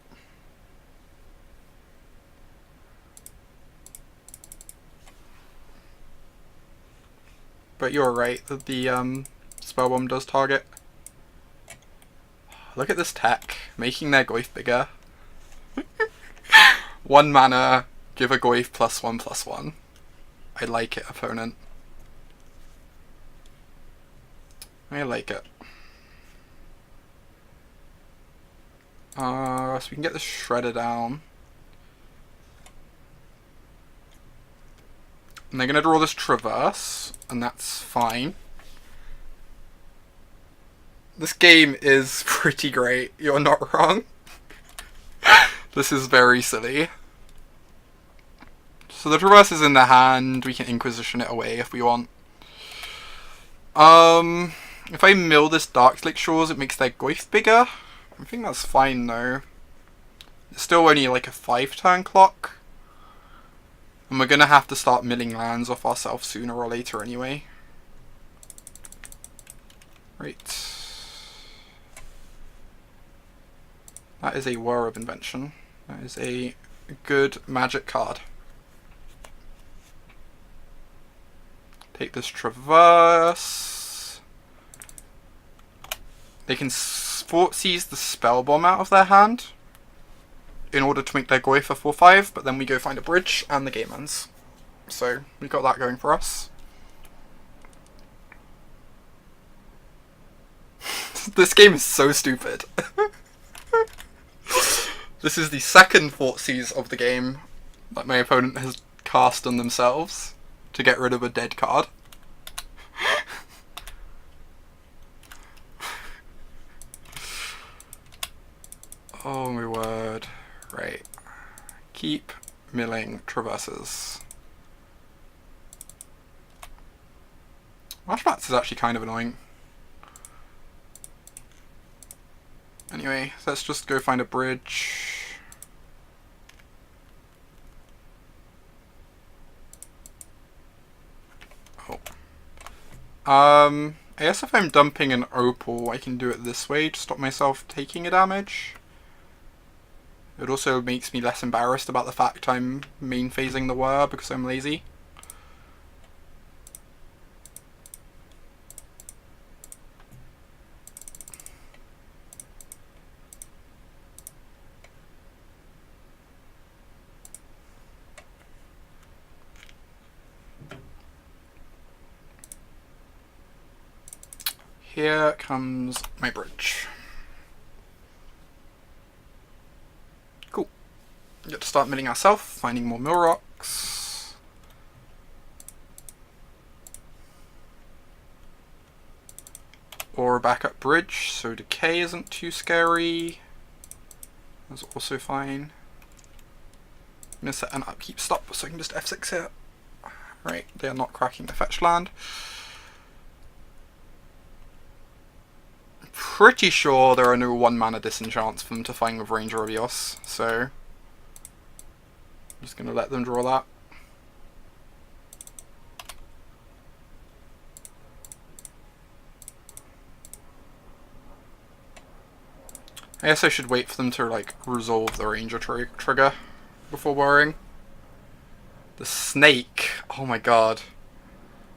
But you're right, that the Spellbomb does target. Look at this tech, making their Goyf bigger. 1 mana, give a Goyf +1/+1. I like it, opponent. I like it. So we can get the Shredder down. And they're going to draw this Traverse, and that's fine. This game is pretty great, you're not wrong. This is very silly. So the Traverse is in the hand. We can Inquisition it away if we want. If I mill this Darkslake Shores, it makes their Goyf bigger. I think that's fine though. It's still only like a 5-turn clock. And we're gonna have to start milling lands off ourselves sooner or later anyway. Right. That is a Whir of Invention. That is a good magic card. Take this Traverse. They can seize the Spell Bomb out of their hand in order to make their Goyf a 4/5, but then we go find a bridge and the game ends. So we got that going for us. This game is so stupid. This is the second Thoughtseize of the game that my opponent has cast on themselves to get rid of a dead card. Oh my word. Right. Keep milling Traverses. Marshmats is actually kind of annoying. Anyway, let's just go find a bridge. Oh. I guess if I'm dumping an Opal, I can do it this way to stop myself taking a damage. It also makes me less embarrassed about the fact I'm main phasing the Whir because I'm lazy. Here comes my bridge. Cool. Get to start milling ourselves, finding more mill rocks. Or a backup bridge, so decay isn't too scary. That's also fine. I'm going to set an upkeep stop so I can just F6 here. Right, they are not cracking the fetch land. Pretty sure there are no 1-mana disenchants for them to find with Ranger of Eos, so I'm just going to let them draw that. I guess I should wait for them to like resolve the Ranger trigger before worrying. The snake, oh my god.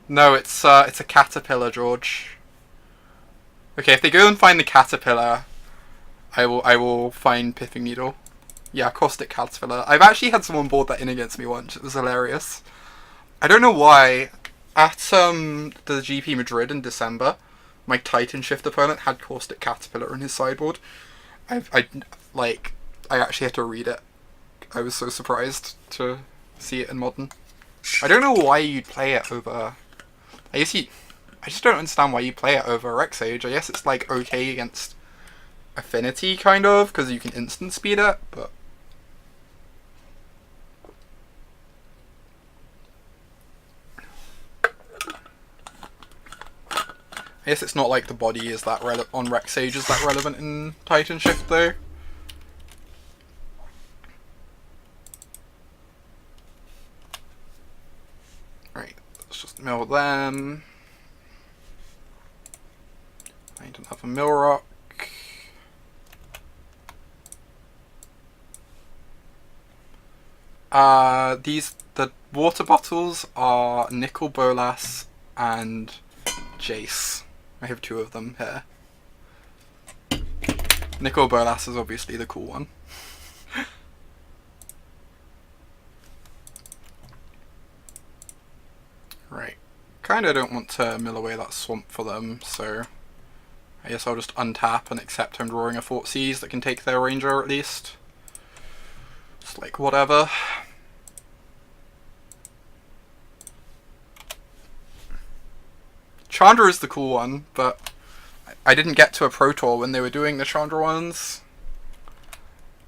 No, it's a caterpillar, George. Okay, if they go and find the caterpillar, I will find Pithing Needle. Yeah, Caustic Caterpillar. I've actually had someone board that in against me once. It was hilarious. I don't know why. At the GP Madrid in December, my Titan Shift opponent had Caustic Caterpillar in his sideboard. I actually had to read it. I was so surprised to see it in Modern. I don't know why you'd play it over. I just don't understand why you play it over Rexage. I guess it's like okay against Affinity, kind of, because you can instant speed it, but I guess it's not like the body is that on Rexage is that relevant in Titan Shift though. Right, let's just mill them. Find another mill rock. The water bottles are Nicol Bolas and Jace. I have 2 of them here. Nicol Bolas is obviously the cool one. Right. Kinda don't want to mill away that swamp for them, so I guess I'll just untap and accept him drawing a Thoughtseize that can take their Ranger at least. Just like whatever. Chandra is the cool one, but I didn't get to a Pro Tour when they were doing the Chandra ones.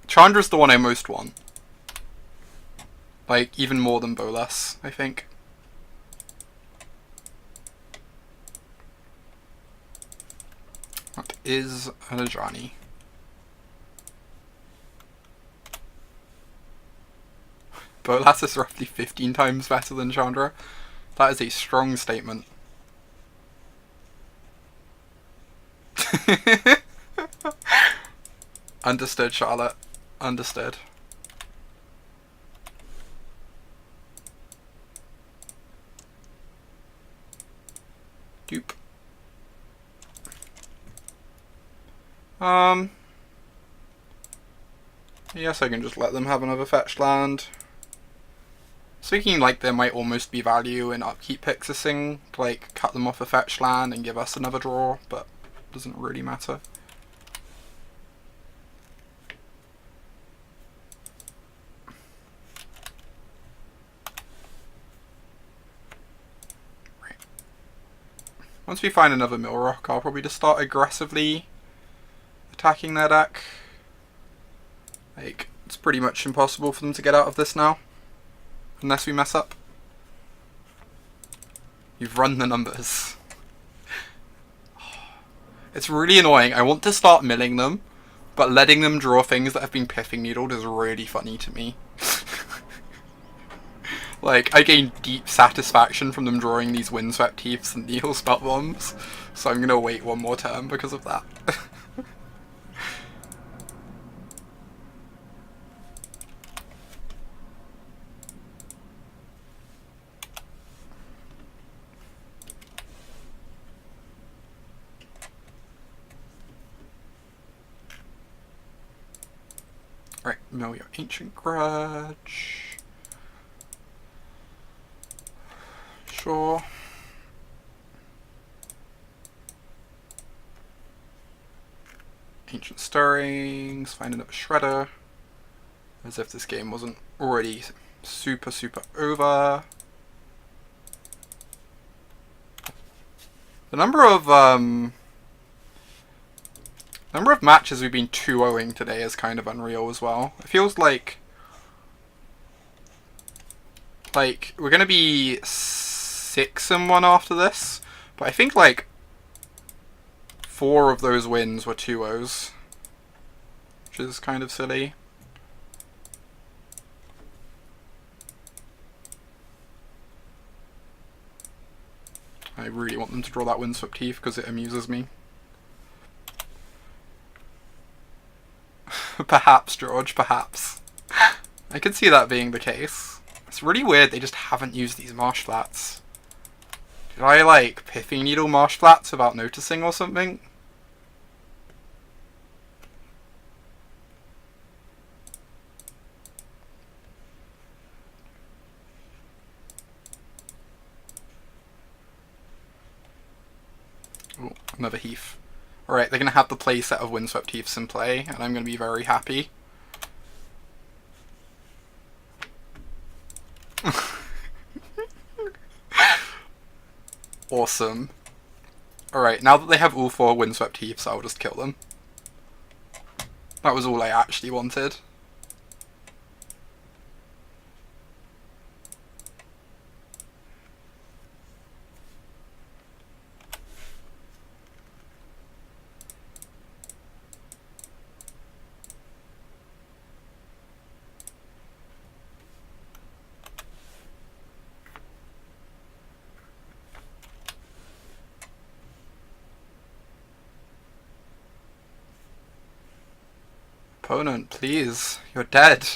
Chandra's the one I most want. Like, even more than Bolas, I think. That is an Ajani. Bolas is roughly 15 times better than Chandra. That is a strong statement. Understood, Charlotte. Understood. Dupe. Yes, I can just let them have another fetched land. Thinking like there might almost be value in upkeep Pixising to like cut them off a fetched land and give us another draw, but it doesn't really matter. Right. Once we find another Millrock, I'll probably just start aggressively attacking their deck. Like, it's pretty much impossible for them to get out of this now. Unless we mess up. You've run the numbers. It's really annoying. I want to start milling them, but letting them draw things that have been Pithing Needled is really funny to me. Like, I gain deep satisfaction from them drawing these Windswept Heaths and Needle Spell Bombs, so I'm gonna wait one more turn because of that. Right, mill your Ancient Grudge. Sure. Ancient Stirrings, find another Shredder. As if this game wasn't already super over. The number of matches we've been 2-0ing today is kind of unreal as well. It feels like we're gonna be 6-1 after this, but I think like 4 of those wins were 2-0s, which is kind of silly. I really want them to draw that Windswept Heath because it amuses me. Perhaps, George, perhaps. I could see that being the case. It's really weird they just haven't used these Marsh Flats. Did I, like, Pithing Needle Marsh Flats without noticing or something? Oh, another Heath. Alright, they're going to have the playset of Windswept Heaths in play, and I'm going to be very happy. Awesome. Alright, now that they have all 4 Windswept Heaths, I'll just kill them. That was all I actually wanted. Opponent, please. You're dead.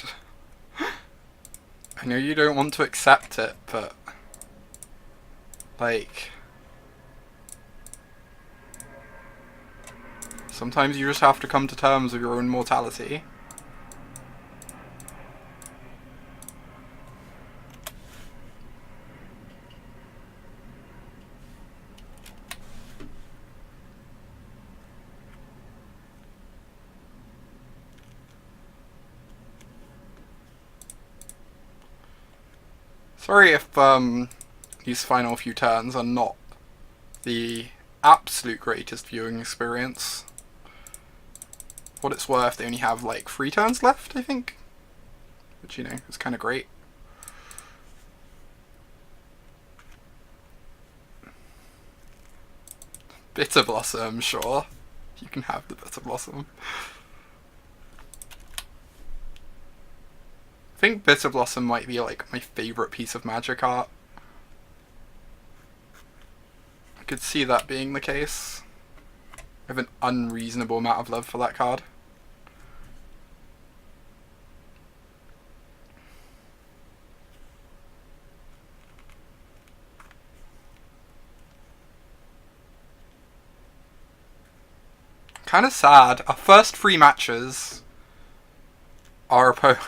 I know you don't want to accept it, but... like... sometimes you just have to come to terms with your own mortality. Sorry if these final few turns are not the absolute greatest viewing experience. For what it's worth, they only have like 3 turns left, I think. Which, you know, is kind of great. Bitter Blossom, sure. You can have the Bitter Blossom. I think Bitter Blossom might be like my favourite piece of Magic art. I could see that being the case. I have an unreasonable amount of love for that card. Kind of sad. Our first 3 matches, our opponent...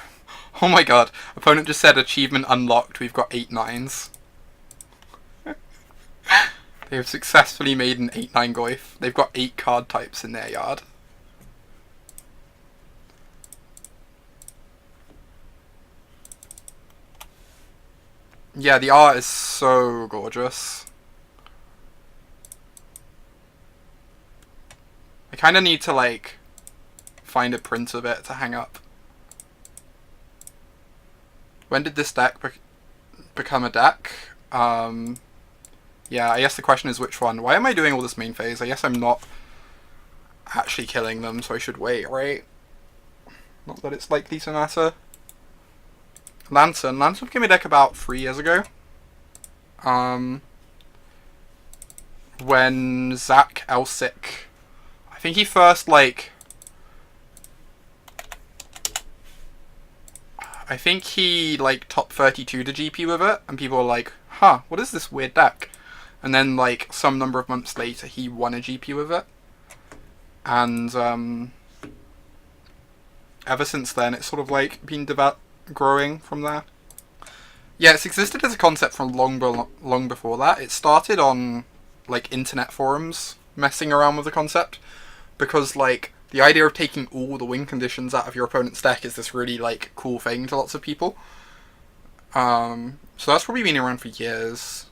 Oh my god. Opponent just said achievement unlocked. We've got 8 9s. They have successfully made an 8-9 Goyf. They've got 8 card types in their yard. Yeah, the art is so gorgeous. I kind of need to, like, find a print of it to hang up. When did this deck become a deck? Yeah, I guess the question is which one. Why am I doing all this main phase? I guess I'm not actually killing them, so I should wait, right? Not that it's likely to matter. Lantern. Lantern became a deck about 3 years ago. When Zach Elsick... I think he first, like... I think he, like, top 32 to GP with it, and people were like, huh, what is this weird deck? And then, like, some number of months later, he won a GP with it. And, ever since then, it's sort of, like, been growing from there. Yeah, it's existed as a concept from long before that. It started on, like, internet forums, messing around with the concept. Because, like, the idea of taking all the win conditions out of your opponent's deck is this really, like, cool thing to lots of people. So that's probably been around for years.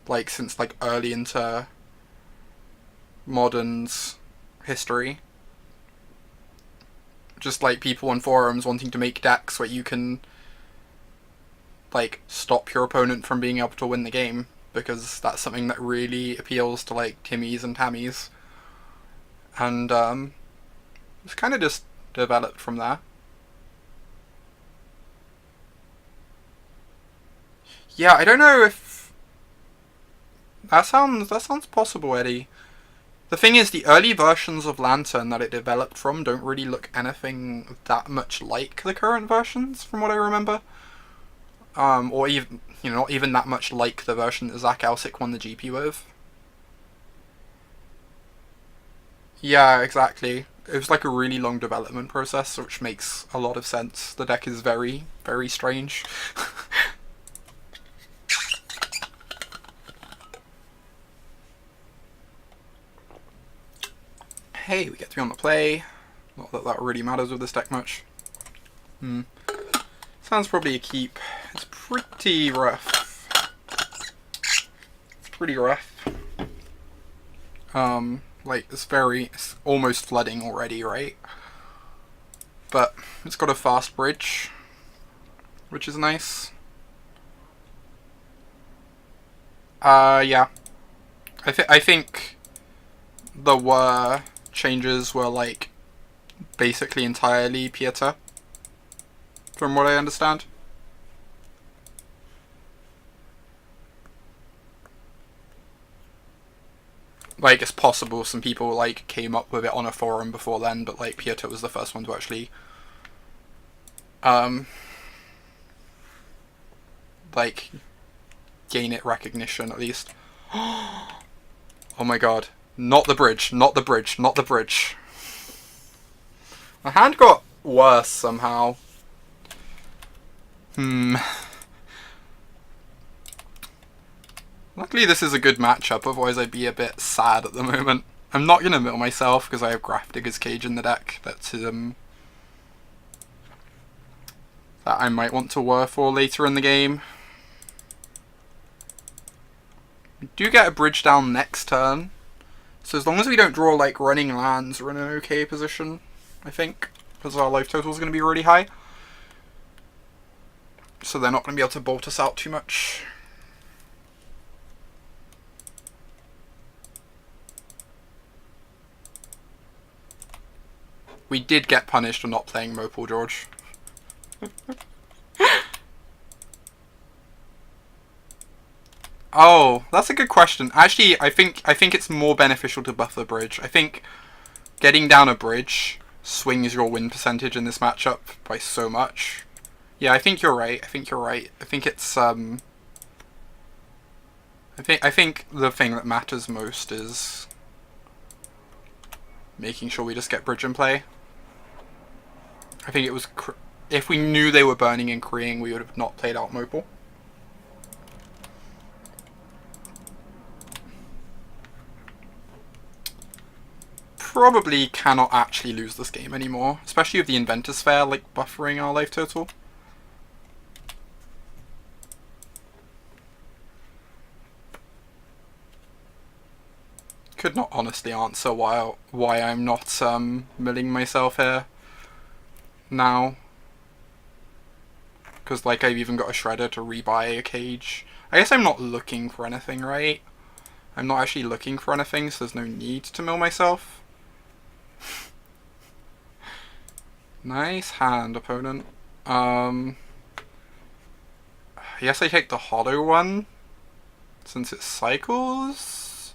Like, since, like, early into Modern's history. Just, like, people on forums wanting to make decks where you can, like, stop your opponent from being able to win the game. Because that's something that really appeals to, like, Timmies and Tammies. And, it's kind of just developed from there. Yeah, I don't know if... That sounds possible, Eddie. The thing is, the early versions of Lantern that it developed from don't really look anything that much like the current versions, from what I remember. Or even, you know, not even that much like the version that Zach Elsick won the GP with. Yeah, exactly. It was like a really long development process, which makes a lot of sense. The deck is very, very strange. Hey, we get to be on the play. Not that that really matters with this deck much. Sounds probably a keep. It's pretty rough. It's pretty rough. Like, it's almost flooding already, right? But it's got a fast bridge, which is nice. Yeah. I think the changes were, like, basically entirely Pieta, from what I understand. Like, it's possible some people, like, came up with it on a forum before then, but, like, Pieta was the first one to actually, like, gain it recognition, at least. Oh my god. Not the bridge, not the bridge, not the bridge. My hand got worse somehow. Luckily this is a good matchup, otherwise I'd be a bit sad at the moment. I'm not going to mill myself because I have Grafdigger's Cage in the deck that I might want to whir for later in the game. We do get a bridge down next turn, so as long as we don't draw, like, running lands, we're in an okay position, I think, because our life total is going to be really high. So they're not going to be able to bolt us out too much. We did get punished for not playing Mopal, George. Oh, that's a good question. Actually, I think it's more beneficial to buff the bridge. I think getting down a bridge swings your win percentage in this matchup by so much. Yeah, I think you're right. I think it's I think the thing that matters most is making sure we just get bridge in play. I think it was if we knew they were burning and Koreaing, we would have not played out Mopal. Probably cannot actually lose this game anymore, especially with the Inventor Sphere like buffering our life total. Could not honestly answer why I'm not milling myself here now, because like I've even got a shredder to rebuy a cage. I guess I'm not looking for anything, right? I'm not actually looking for anything, so there's no need to mill myself. Nice hand, opponent. Yes, I take the hollow one, since it cycles.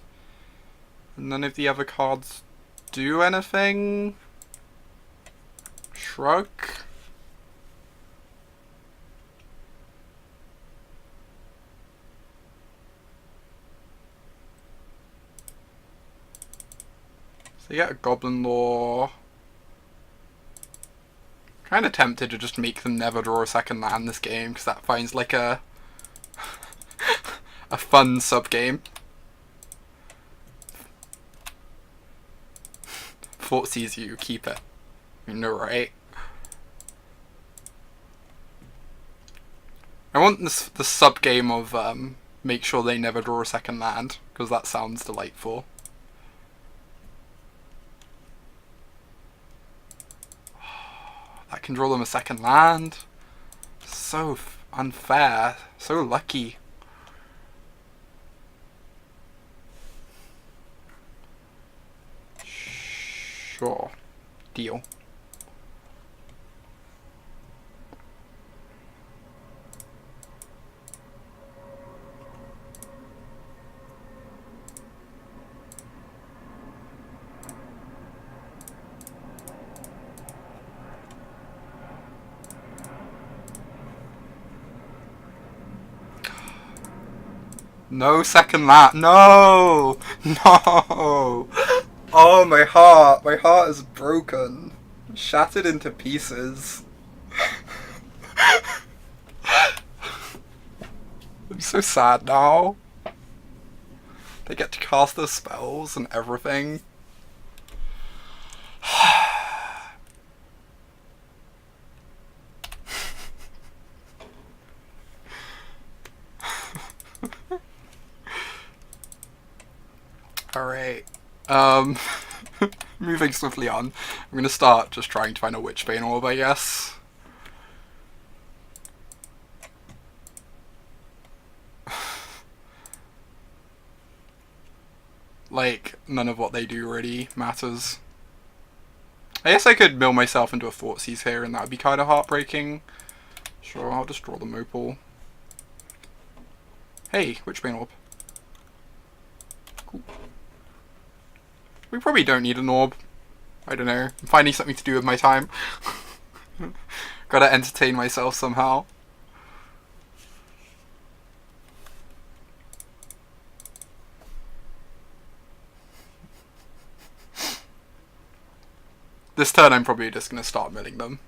None of the other cards do anything. Shrug. So you get a Goblin Lore. Kind of tempted to just make them never draw a second land this game, because that finds like a a fun sub game. Fort sees you, keep it. You know, right? I want the sub game of make sure they never draw a second land, because that sounds delightful. I can draw them a second land. So unfair. So lucky. Sure. Deal. No second land. No! No! Oh, my heart. My heart is broken. Shattered into pieces. I'm so sad now. They get to cast their spells and everything. Alright. Moving swiftly on. I'm gonna start just trying to find a Witchbane Orb, I guess. Like, none of what they do really matters. I guess I could mill myself into a Thoughtseize here and that would be kind of heartbreaking. Sure, I'll just draw the Mopal. Hey, Witchbane Orb. Cool. We probably don't need an orb. I don't know. I'm finding something to do with my time. Gotta entertain myself somehow. This turn I'm probably just gonna start milling them,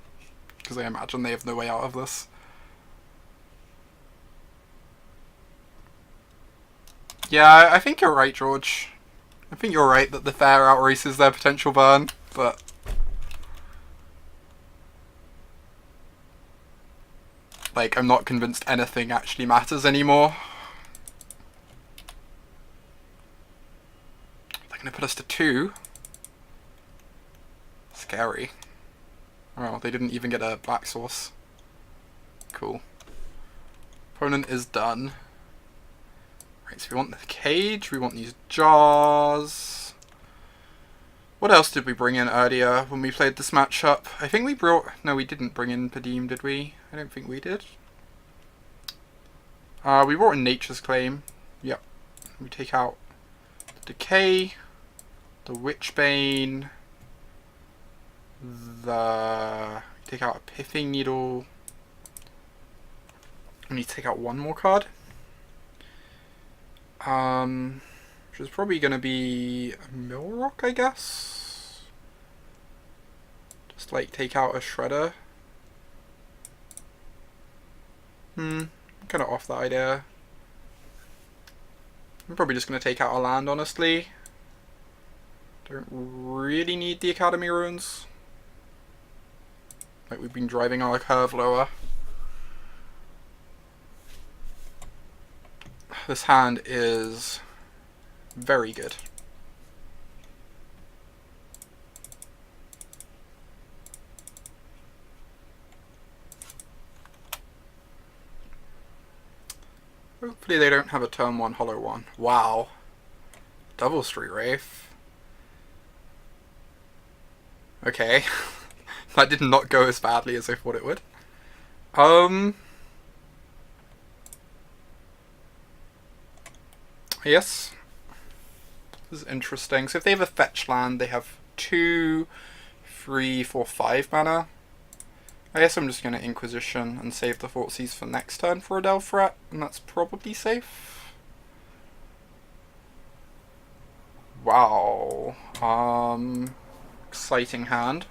because I imagine they have no way out of this. Yeah, I think you're right, George. I think you're right that the fair outraces their potential burn, but... like, I'm not convinced anything actually matters anymore. They're gonna put us to 2. Scary. Well, they didn't even get a black source. Cool. Opponent is done. Right, so we want the cage, we want these jaws. What else did we bring in earlier when we played this matchup? I think we brought... No, we didn't bring in Padim, did we? I don't think we did. We brought in Nature's Claim. Yep. We take out the Decay, the Witchbane, take out a Pithing Needle. We need to take out one more card. Which is probably going to be a Millrock, I guess. Just like take out a Shredder. I'm kind of off that idea. I'm probably just going to take out a land, honestly. Don't really need the Academy Ruins. Like we've been driving our curve lower. This hand is very good. Hopefully they don't have a turn 1 hollow one. Wow. Double Street Wraith. Okay. That did not go as badly as I thought it would. Yes. This is interesting. So if they have a fetch land, they have 2, 3, 4, 5 mana. I guess I'm just going to Inquisition and save the Thoughtseize for next turn for a Delphrat, and that's probably safe. Wow. Exciting hand.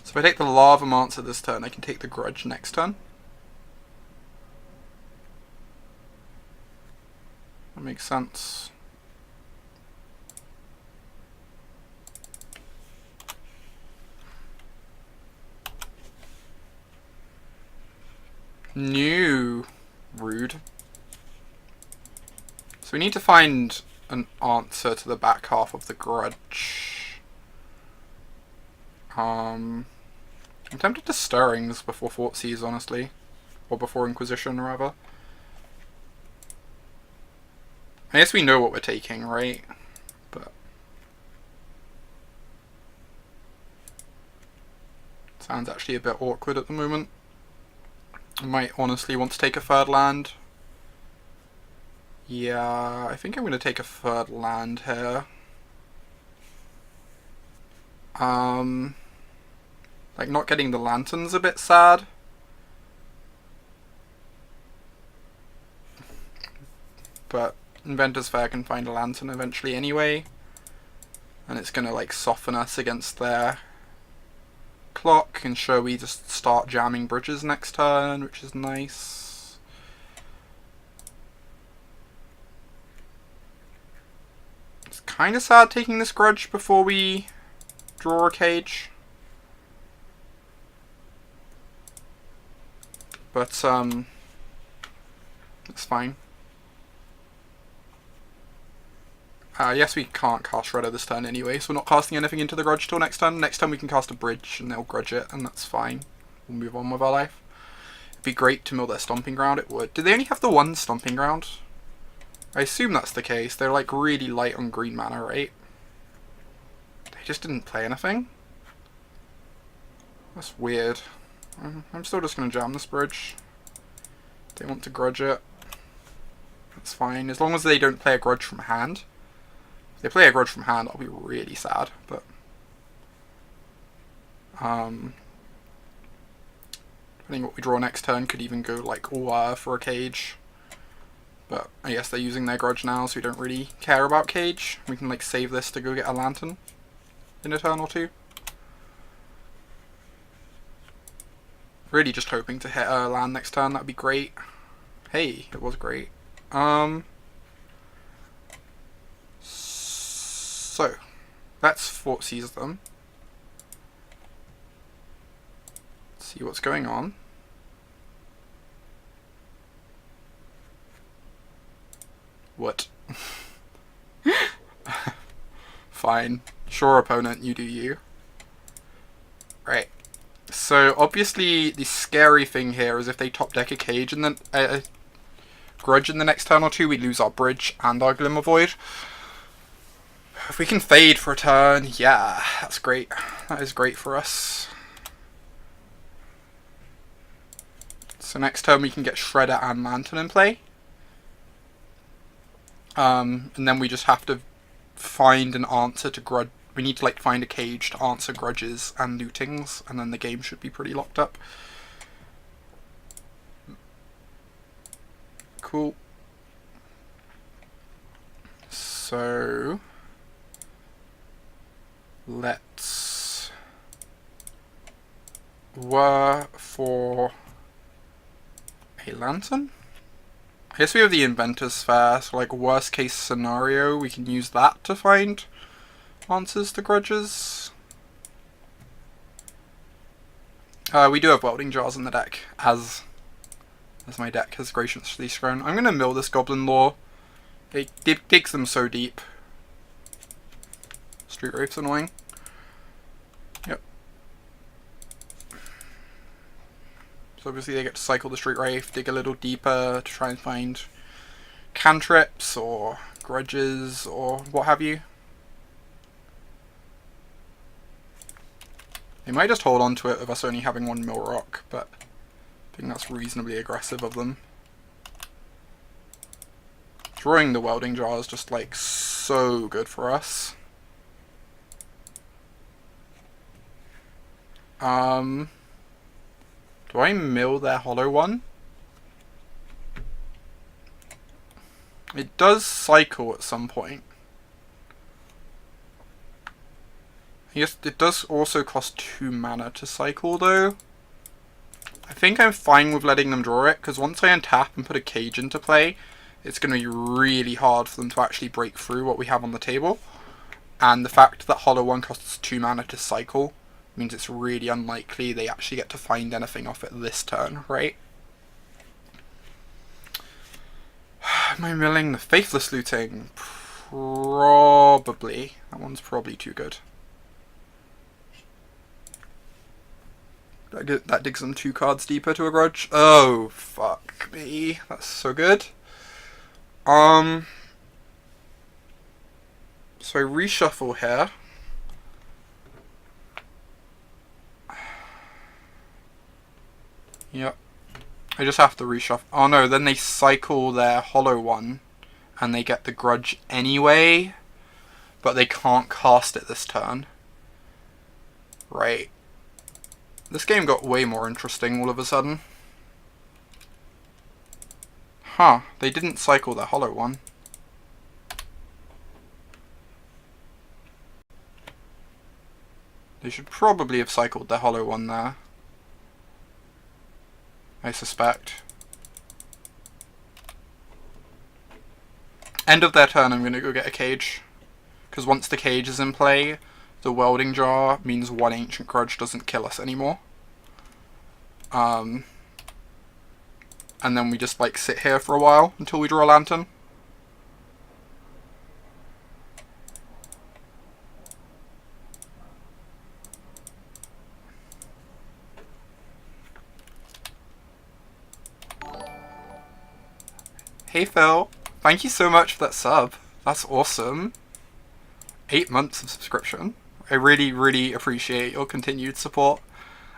So if I take the Lavamancer this turn, I can take the Grudge next turn. That makes sense. New. Rude. So we need to find an answer to the back half of the Grudge. I'm tempted to Stirrings before Thoughtseize, honestly. Or before Inquisition, rather. I guess we know what we're taking, right? But sounds actually a bit awkward at the moment. I might honestly want to take a third land. Yeah, I think I'm going to take a third land here. Like, not getting the Lantern's a bit sad. But Inventor's Fair can find a Lantern eventually anyway. And it's going to, like, soften us against their clock. And show we just start jamming bridges next turn, which is nice. It's kind of sad taking this Grudge before we draw a Cage. But, it's fine. Yes, we can't cast Shredder this turn anyway, so we're not casting anything into the Grudge till next turn. Next turn we can cast a Bridge and they'll Grudge it, and that's fine. We'll move on with our life. It'd be great to mill their Stomping Ground, it would. Do they only have the one Stomping Ground? I assume that's the case. They're like really light on green mana, right? They just didn't play anything? That's weird. I'm still just going to jam this Bridge. They want to Grudge it. That's fine, as long as they don't play a Grudge from hand. If they play a Grudge from hand, I'll be really sad, but depending what we draw next turn, could even go like all for a Cage. But I guess they're using their Grudge now, so we don't really care about Cage. We can like save this to go get a Lantern in a turn or two. Really just hoping to hit a land next turn, that'd be great. Hey, it was great. So, let's Thoughtseize them. See what's going on. What? Fine. Sure, opponent, you do you. Right. So, obviously, the scary thing here is if they top deck a Cage and then Grudge in the next turn or two, we lose our Bridge and our Glimmer Void. If we can fade for a turn, yeah, that's great. That is great for us. So next turn we can get Shredder and Lantern in play. And then we just have to find an answer to Grudge. We need to like find a cage to answer Grudges and Lootings, and then the game should be pretty locked up. Cool. So let's whir for a Lantern. I guess we have the Inventor's Sphere, so like worst case scenario, we can use that to find answers to Grudges. We do have Welding Jars in the deck, as my deck has graciously shown. I'm going to mill this Goblin Lore. It digs them so deep. Street Wraith's annoying. Yep. So obviously they get to cycle the Street Wraith, dig a little deeper to try and find cantrips or Grudges or what have you. They might just hold on to it with us only having one Mill Rock, but I think that's reasonably aggressive of them. Drawing the Welding Jar is just like so good for us. Do I mill their Hollow One? It does cycle at some point. Yes, it does also cost 2 mana to cycle though. I think I'm fine with letting them draw it, because once I untap and put a cage into play, it's going to be really hard for them to actually break through what we have on the table. And the fact that Hollow One costs 2 mana to cycle means it's really unlikely they actually get to find anything off it this turn, right? Am I milling the Faithless Looting? Probably. That one's probably too good. That digs them 2 cards deeper to a Grudge. Oh, fuck me. That's so good. So reshuffle here. Yep. I just have to reshuffle. Oh no, then they cycle their Hollow One and they get the Grudge anyway, but they can't cast it this turn. Right. This game got way more interesting all of a sudden. Huh, they didn't cycle their Hollow One. They should probably have cycled their Hollow One there, I suspect. End of their turn, I'm going to go get a cage. Because once the cage is in play, the Welding Jar means one Ancient Grudge doesn't kill us anymore. And then we just like sit here for a while until we draw a Lantern. Hey Phil, thank you so much for that sub. That's awesome. 8 months of subscription. I really, really appreciate your continued support.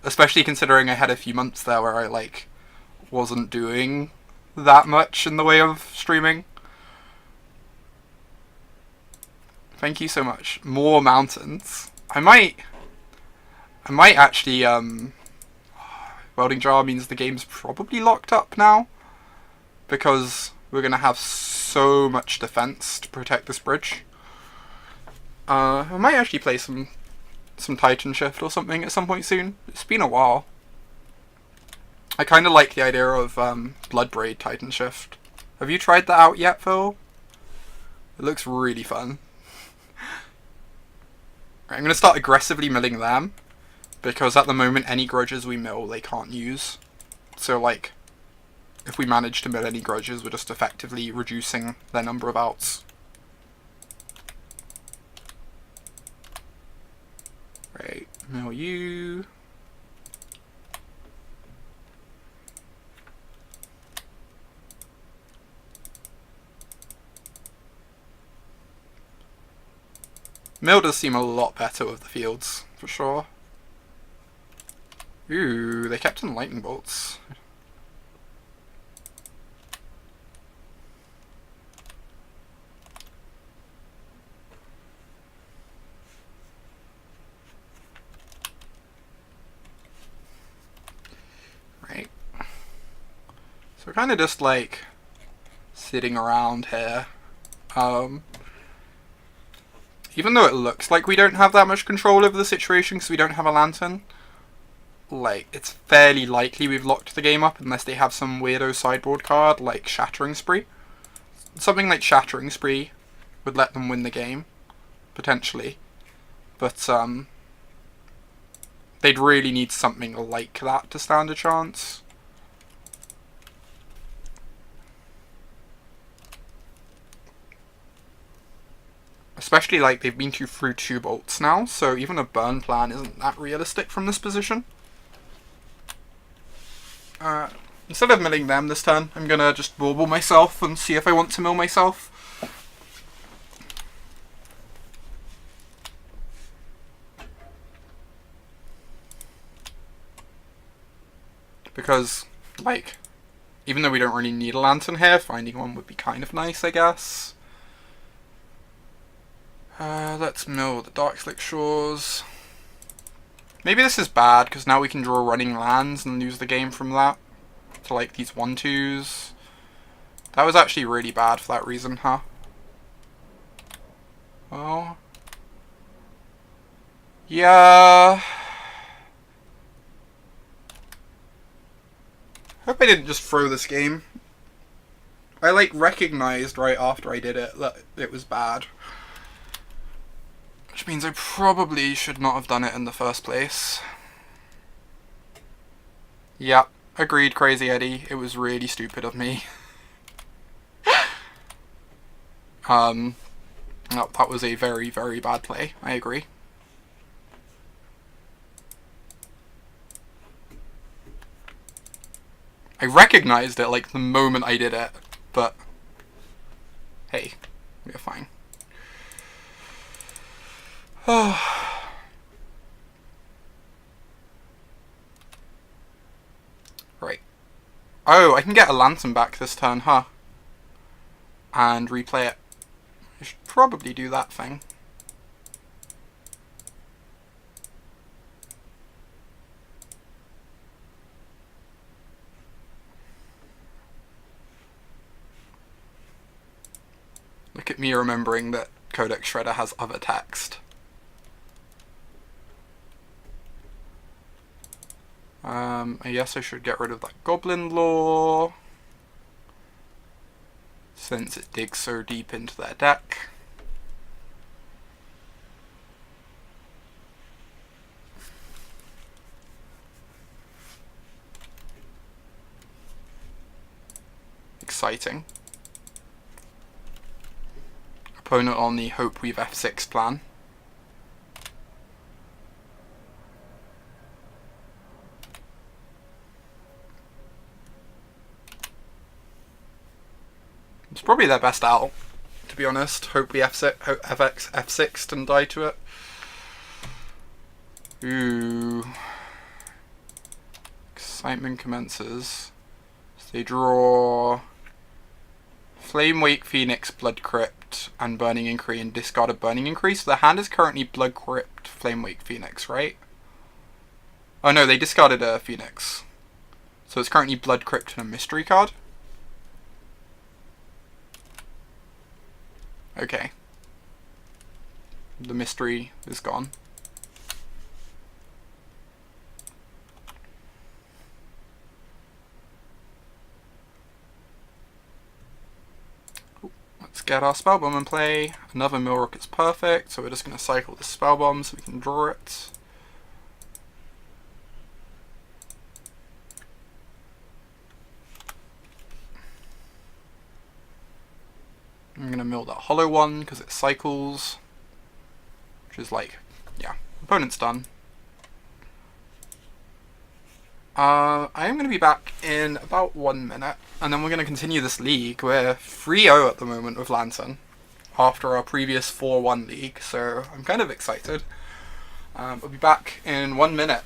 Especially considering I had a few months there where I like wasn't doing that much in the way of streaming. Thank you so much. More mountains. I might actually Welding Jar means the game's probably locked up now, because we're gonna have so much defense to protect this bridge. I might actually play some Titan Shift or something at some point soon. It's been a while. I kind of like the idea of Bloodbraid Titan Shift. Have you tried that out yet, Phil? It looks really fun. Right, I'm going to start aggressively milling them, because at the moment any Grudges we mill they can't use. So like, if we manage to mill any Grudges, we're just effectively reducing their number of outs. Right, mill you. Mill does seem a lot better with the fields, for sure. Ooh, they kept in lightning bolts. Right. So we're kind of just like sitting around here. Even though it looks like we don't have that much control over the situation because we don't have a lantern, like, it's fairly likely we've locked the game up unless they have some weirdo sideboard card like Shattering Spree. Something like Shattering Spree would let them win the game, potentially. But, they'd really need something like that to stand a chance. Especially, like, they've been through 2 bolts now, so even a burn plan isn't that realistic from this position. Instead of milling them this turn, I'm gonna just bauble myself and see if I want to mill myself. Because, like, even though we don't really need a lantern here, finding one would be kind of nice, I guess. Let's mill the Darkslick Shores. Maybe this is bad, because now we can draw running lands and lose the game from that. To, like, these 1/2s. That was actually really bad for that reason, huh? Well... yeah... hope I didn't just throw this game. I, like, recognized right after I did it that it was bad. Which means I probably should not have done it in the first place. Yep, agreed, Crazy Eddie. It was really stupid of me. No, that was a very, very bad play. I agree. I recognized it, like, the moment I did it, but hey, we're fine. Right. Oh, I can get a lantern back this turn, huh? And replay it. I should probably do that thing. Look at me remembering that Codex Shredder has other text. I guess I should get rid of that Goblin Lore, since it digs so deep into their deck. Exciting. Opponent on the Hope We've F6 plan. It's probably their best out, to be honest. Hope we F6 and die to it. Ooh. Excitement commences. So they draw Flamewake Phoenix, Blood Crypt, and Burning Inquiry, and discard a Burning Inquiry. So the hand is currently Blood Crypt, Flamewake Phoenix, right? Oh no, they discarded a Phoenix. So it's currently Blood Crypt and a mystery card. Okay. The mystery is gone. Let's get our Spellbomb and play. Another Milrook is perfect, so we're just going to cycle the Spellbomb so we can draw it. I'm going to mill that hollow one because it cycles, which is like, yeah, opponent's done. I am going to be back in about 1 minute, and then we're going to continue this league. We're 3-0 at the moment with Lantern. after our previous 4-1 league, so I'm kind of excited. I'll be back in 1 minute.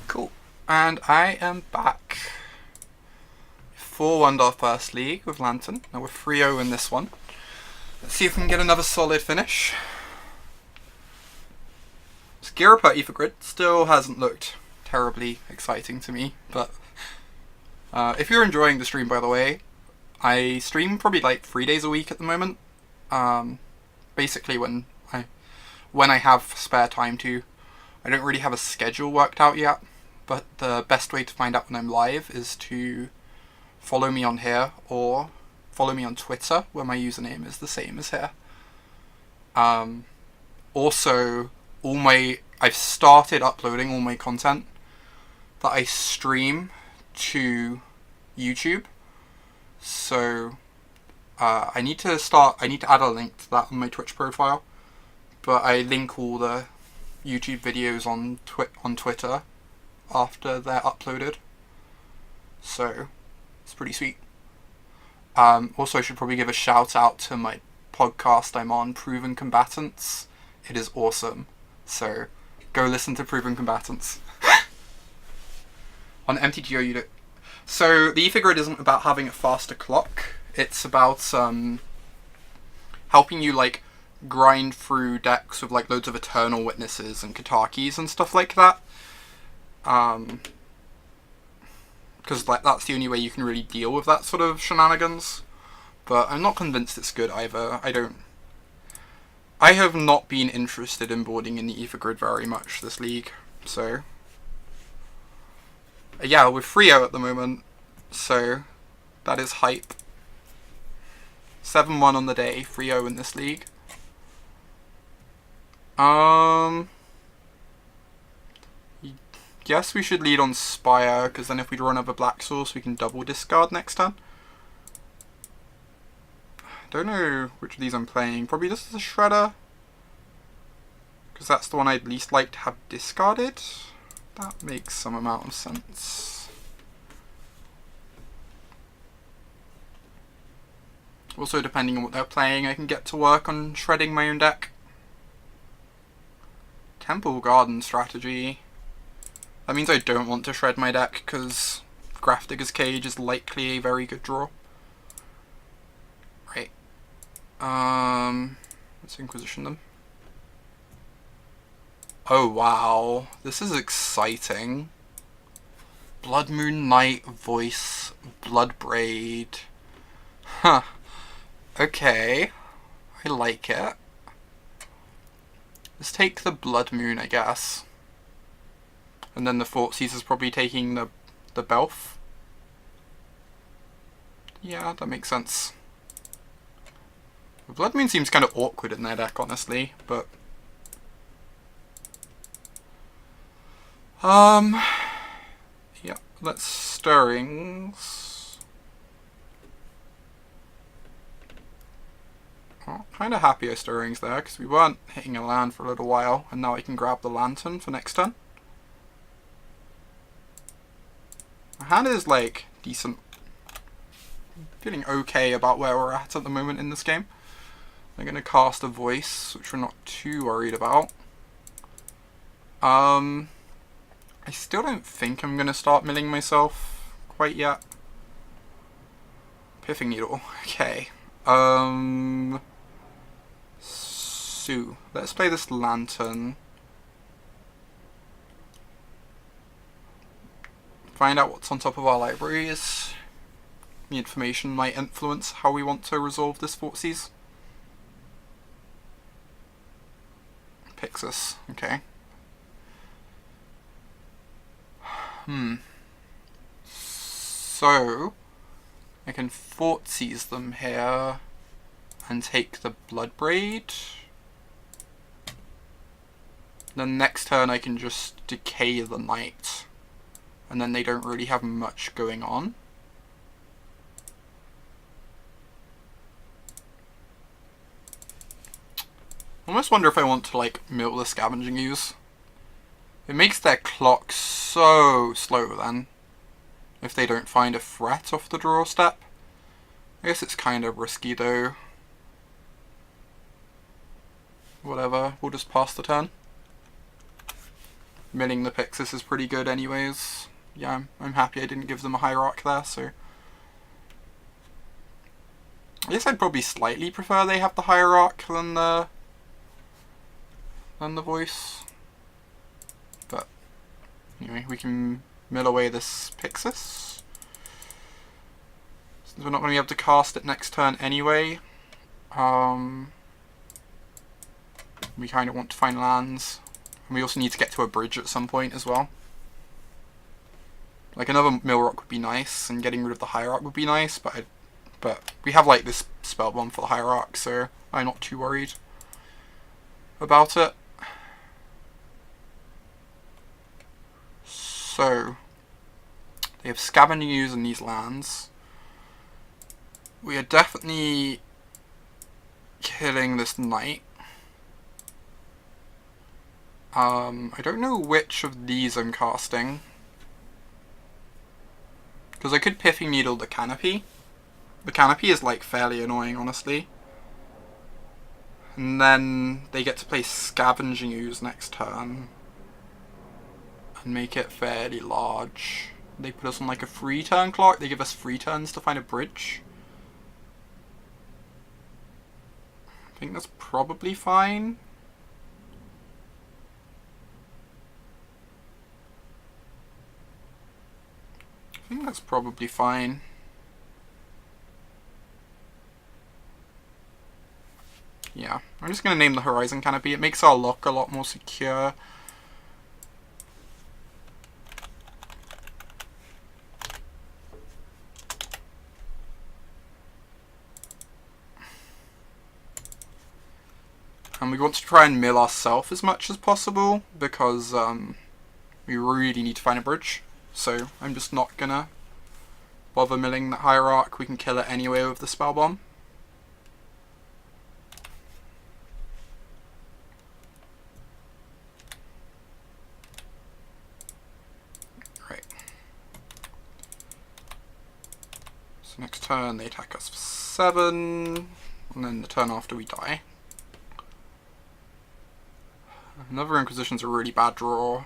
Cool. And I am back. 4-1 our first league with Lantern. Now we're 3-0 in this one. Let's see if we can get another solid finish. Skirpa Ethergrid still hasn't looked terribly exciting to me, but if you're enjoying the stream, by the way, I stream probably like 3 days a week at the moment. Basically when I have spare time to. I don't really have a schedule worked out yet, but the best way to find out when I'm live is to follow me on here or follow me on Twitter, where my username is the same as here. Also, I've started uploading all my content that I stream to YouTube. So I need to add a link to that on my Twitch profile. But I link all the YouTube videos on Twitter after they're uploaded. So it's pretty sweet. Also, I should probably give a shout out to my podcast I'm on, Proven Combatants. It is awesome. So go listen to Proven Combatants. On MTGO you do. So the Ethergrid isn't about having a faster clock. It's about helping you like grind through decks with like loads of Eternal Witnesses and Katakis and stuff like that. Because like that's the only way you can really deal with that sort of shenanigans. But I'm not convinced it's good either. I have not been interested in boarding in the Ethergrid very much this league, so yeah, we're 3-0 at the moment, so that is hype. 7-1 on the day, 3-0 in this league. Guess we should lead on Spire, because then if we draw another Black Source, we can double discard next turn. Don't know which of these I'm playing. Probably this is a Shredder, because that's the one I'd least like to have discarded. That makes some amount of sense. Also, depending on what they're playing, I can get to work on shredding my own deck. Temple Garden strategy. That means I don't want to shred my deck, because Grafdigger's Cage is likely a very good draw. Right. Let's Inquisition them. Oh wow, this is exciting. Blood Moon Knight, Voice, Bloodbraid. Huh. Okay. I like it. Let's take the Blood Moon, I guess. And then the Thoughtseize probably taking the Belf. Yeah, that makes sense. Blood Moon seems kind of awkward in their deck, honestly, but... yeah, let's Stirrings. Well, kind of happy I Stirrings there, because we weren't hitting a land for a little while, and now I can grab the Lantern for next turn. My hand is, like, decent. Feeling okay about where we're at the moment in this game. I'm going to cast a Voice, which we're not too worried about. I still don't think I'm going to start milling myself quite yet. Pithing Needle, okay. So, let's play this Lantern. Find out what's on top of our libraries. The information might influence how we want to resolve this Thoughtseize. Pixis, okay. So, I can Thoughtseize them here and take the Bloodbraid. Then next turn I can just decay the Knight. And then they don't really have much going on. I almost wonder if I want to, like, mill the Scavenging Ooze. It makes their clock so slow then, if they don't find a threat off the draw step. I guess it's kind of risky though. Whatever, we'll just pass the turn. Milling the Pixis is pretty good anyways. Yeah, I'm happy I didn't give them a Hierarch there, so... I guess I'd probably slightly prefer they have the Hierarch than the Voice. But anyway, we can mill away this Pixis. Since we're not going to be able to cast it next turn anyway, we kind of want to find lands. And we also need to get to a bridge at some point as well. Like another Millrock would be nice, and getting rid of the Hierarch would be nice, but we have like this spell bomb for the Hierarch, so I'm not too worried about it. So, they have Scavenging Ooze in these lands. We are definitely killing this Knight. I don't know which of these I'm casting. Because I could Pithing Needle the Canopy. The Canopy is like fairly annoying, honestly. And then they get to play Scavenging Ooze next turn. And make it fairly large. They put us on like a 3-turn clock. They give us 3 turns to find a bridge. I think that's probably fine. I think that's probably fine. Yeah, I'm just going to name the Horizon Canopy. It makes our lock a lot more secure. And we want to try and mill ourselves as much as possible, because we really need to find a bridge. So I'm just not gonna bother milling the Hierarch. We can kill it anyway with the Spell Bomb. Right. So next turn they attack us for 7, and then the turn after we die. Another Inquisition's a really bad draw.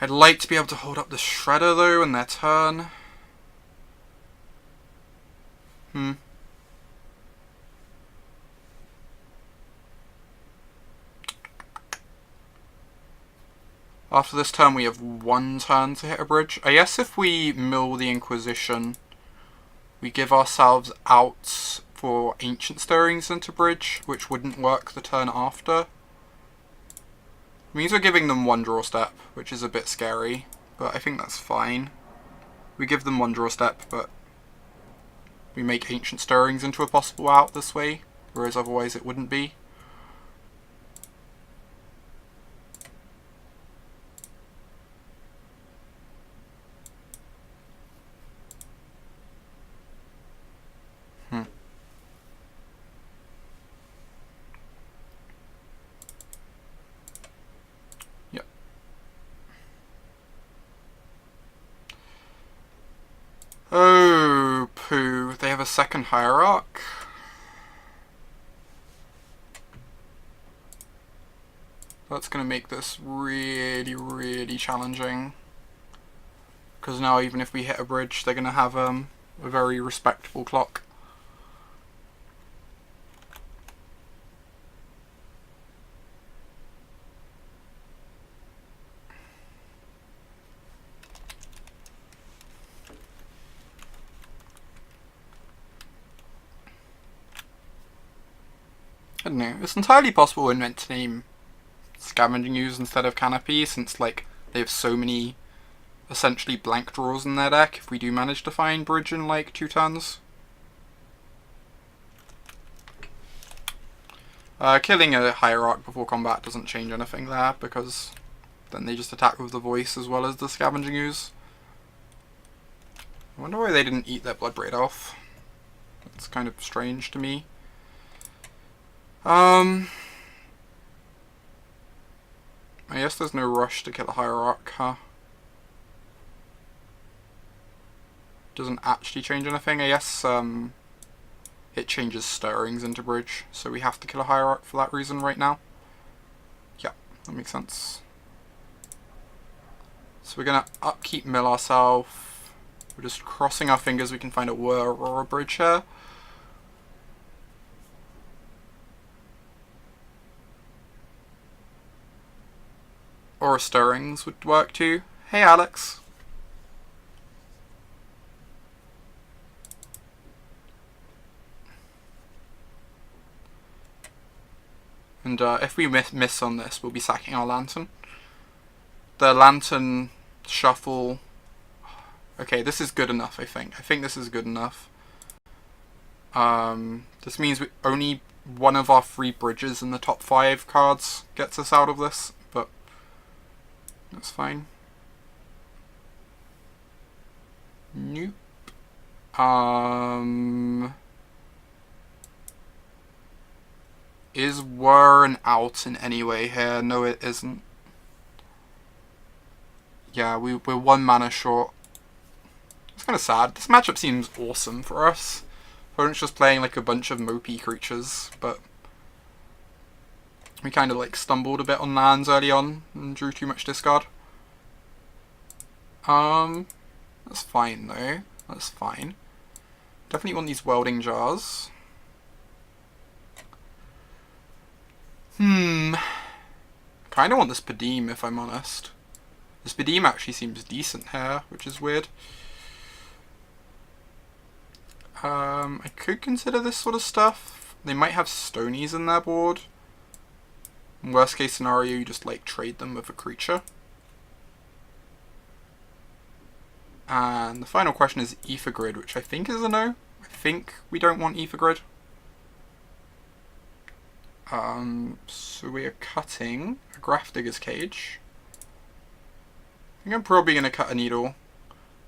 I'd like to be able to hold up the Shredder though in their turn. After this turn we have 1 turn to hit a bridge. I guess if we mill the Inquisition, we give ourselves outs for Ancient Stirrings into bridge, which wouldn't work the turn after. It means we're giving them 1 draw step, which is a bit scary, but I think that's fine. We give them 1 draw step, but we make Ancient Stirrings into a possible out this way, whereas otherwise it wouldn't be. Yep. Oh, poo. They have a second Hierarch. That's going to make this really, really challenging. Because now even if we hit a bridge, they're going to have a very respectable clock. I don't know, it's entirely possible we're meant to name Scavenging Ooze instead of Canopy, since like they have so many essentially blank draws in their deck if we do manage to find bridge in like 2 turns. Killing a Hierarch before combat doesn't change anything there, because then they just attack with the Voice as well as the Scavenging Ooze. I wonder why they didn't eat their Bloodbraid Elf. That's kind of strange to me. I guess there's no rush to kill a Hierarch, huh? Doesn't actually change anything. I guess it changes Stirrings into bridge, so we have to kill a Hierarch for that reason right now. Yeah, that makes sense. So we're gonna upkeep mill ourselves. We're just crossing our fingers we can find a Aurora bridge here. Or Stirrings would work too. Hey Alex. And if we miss on this, we'll be sacking our Lantern. The Lantern shuffle. Okay, this is good enough, I think. I think this is good enough. This means only one of our 3 bridges in the top 5 cards gets us out of this, but that's fine. Nope. Is Whir an out in any way here? No, it isn't. Yeah, we're 1 mana short. It's kind of sad. This matchup seems awesome for us. Opponent's just playing like a bunch of mopey creatures, but we kind of like stumbled a bit on lands early on and drew too much discard. That's fine though. That's fine. Definitely want these welding jars. Kinda want this Padeem if I'm honest. This Padeem actually seems decent here, which is weird. I could consider this sort of stuff. They might have Stonies in their board. In worst case scenario, you just like trade them with a creature. And the final question is Aether Grid, which I think is a no. I think we don't want Aether Grid. So we are cutting a Grafdigger's Cage. I think I'm probably going to cut a Needle.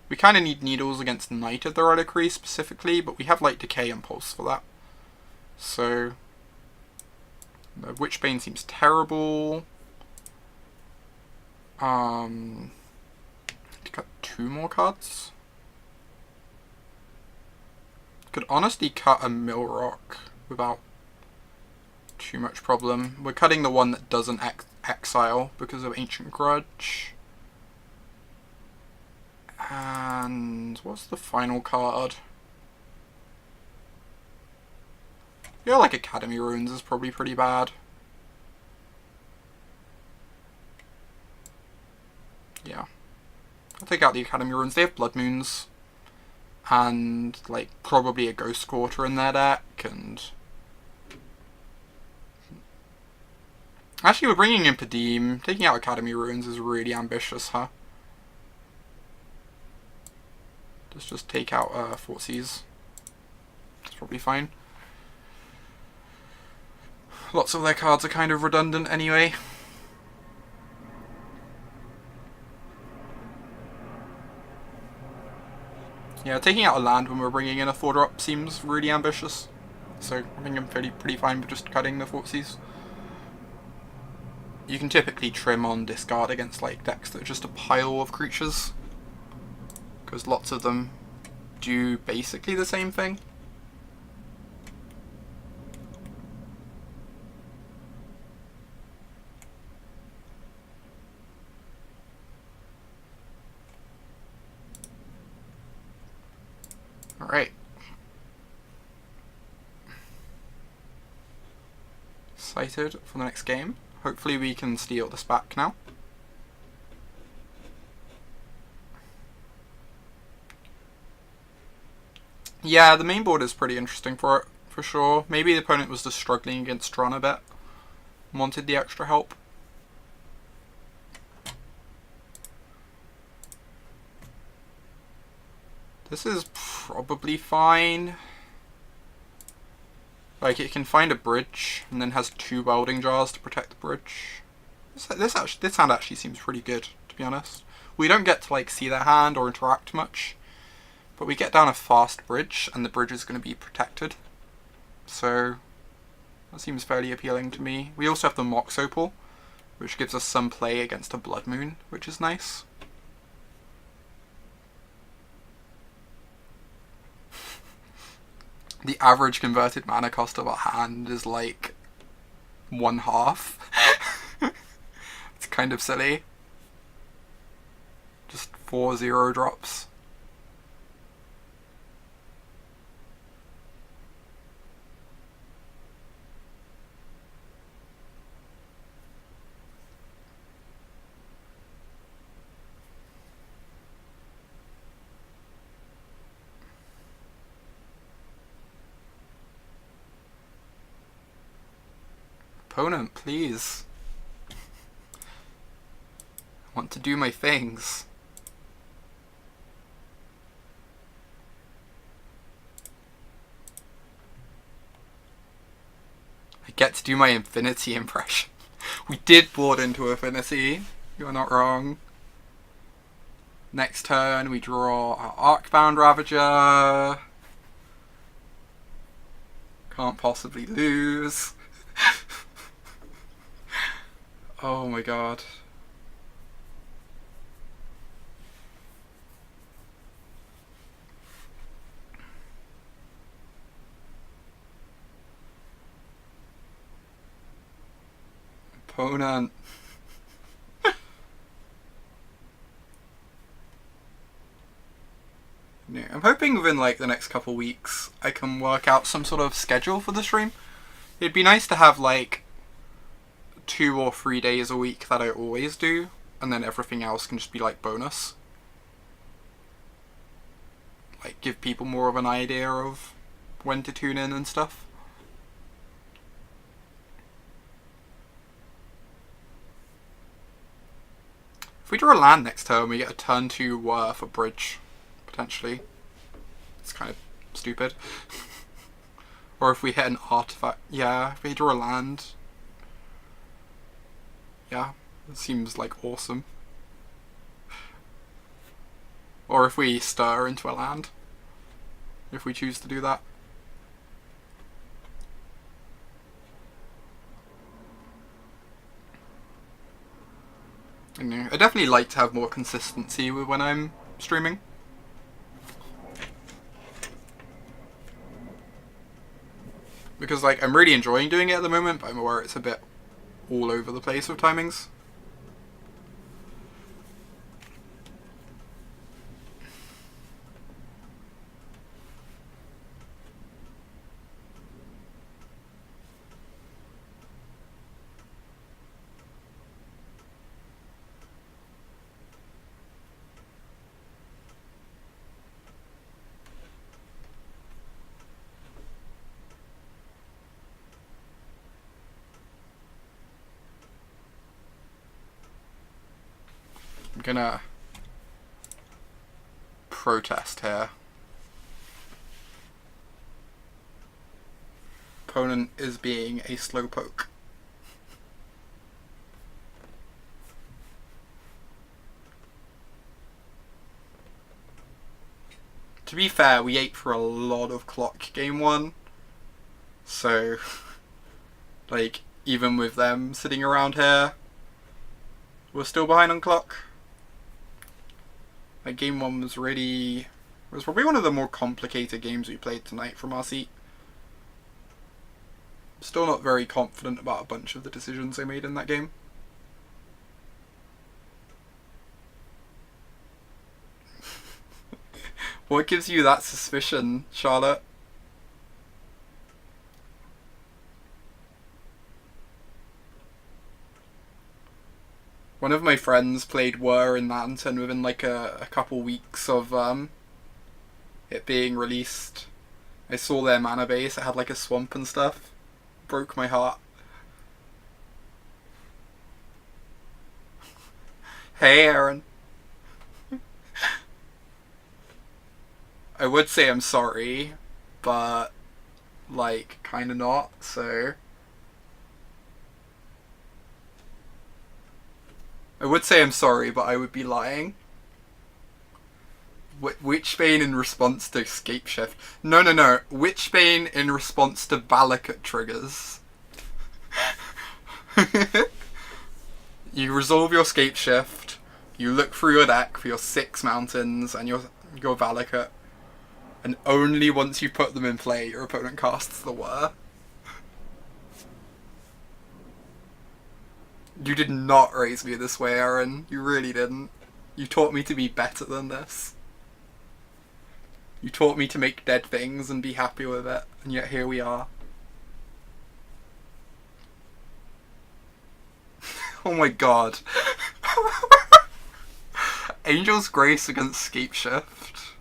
We kind of need Needles against Knight of the Reliquary specifically, but we have Light Decay and Pulse for that. So the Witchbane seems terrible. To cut 2 more cards. Could honestly cut a Millrock without too much problem. We're cutting the one that doesn't exile because of Ancient Grudge. And what's the final card? Yeah, like Academy Ruins is probably pretty bad. Yeah. I'll take out the Academy Ruins. They have Blood Moons. And, like, probably a Ghost Quarter in their deck, and actually, we're bringing in Padeem. Taking out Academy Ruins is really ambitious, huh? Let's just take out Thoughtseize. It's probably fine. Lots of their cards are kind of redundant anyway. Yeah, taking out a land when we're bringing in a 4-drop seems really ambitious. So I think I'm pretty fine with just cutting the Thoughtseize. You can typically trim on discard against like decks that are just a pile of creatures, because lots of them do basically the same thing. Alright. Excited for the next game. Hopefully we can steal this back now. Yeah, the main board is pretty interesting for it, for sure. Maybe the opponent was just struggling against Tron a bit. Wanted the extra help. This is probably fine. Like, it can find a bridge, and then has 2 welding jars to protect the bridge. This hand actually seems pretty good, to be honest. We don't get to, like, see their hand or interact much, but we get down a fast bridge, and the bridge is going to be protected. So, that seems fairly appealing to me. We also have the Mox Opal, which gives us some play against a Blood Moon, which is nice. The average converted mana cost of our hand is like 1/2. It's kind of silly. Just 4 0-drops. Opponent, please. I want to do my things. I get to do my Infinity impression. We did board into Infinity. You're not wrong. Next turn we draw our Arcbound Ravager. Can't possibly lose. Oh my god. Opponent. Yeah, I'm hoping within like the next couple weeks I can work out some sort of schedule for the stream. It'd be nice to have like 2 or 3 days a week that I always do, and then everything else can just be like bonus. Like give people more of an idea of when to tune in and stuff. If we draw a land next turn, we get a turn 2 worth a bridge, potentially. It's kind of stupid. Or if we hit an artifact. Yeah, if we draw a land. Yeah, it seems like awesome. Or if we stir into a land. If we choose to do that. I definitely like to have more consistency with when I'm streaming. Because like I'm really enjoying doing it at the moment, but I'm aware it's a bit all over the place with timings. I'm gonna protest here. opponent is being a slowpoke. To be fair, we ate for a lot of clock game 1. So, like, even with them sitting around here, we're still behind on clock. Like, game 1 was probably one of the more complicated games we played tonight from our seat. Still not very confident about a bunch of the decisions I made in that game. What gives you that suspicion, Charlotte? One of my friends played Whir in Lantern within like a couple weeks of it being released. I saw their mana base, it had like a swamp and stuff. Broke my heart. Hey Aaron. I would say I'm sorry, but like kinda not, so I would say I'm sorry, but I would be lying. Witchbane in response to Scapeshift. No. Witchbane in response to Valakut triggers. You resolve your Scapeshift, you look through your deck for your 6 mountains and your Valakut, and only once you put them in play, your opponent casts the Whir. You did not raise me this way, Aaron. You really didn't. You taught me to be better than this. You taught me to make dead things and be happy with it, and yet here we are. Oh my god. Angel's Grace against Scapeshift.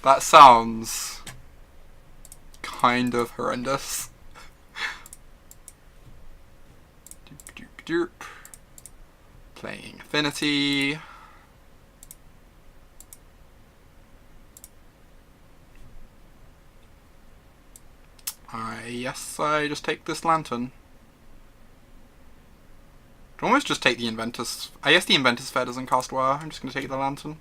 That sounds kind of horrendous. Doop. Playing Affinity. Yes, I just take this Lantern. I'd almost just take the Inventus. I guess the Inventus Sphere doesn't cast Whir. I'm just going to take the Lantern.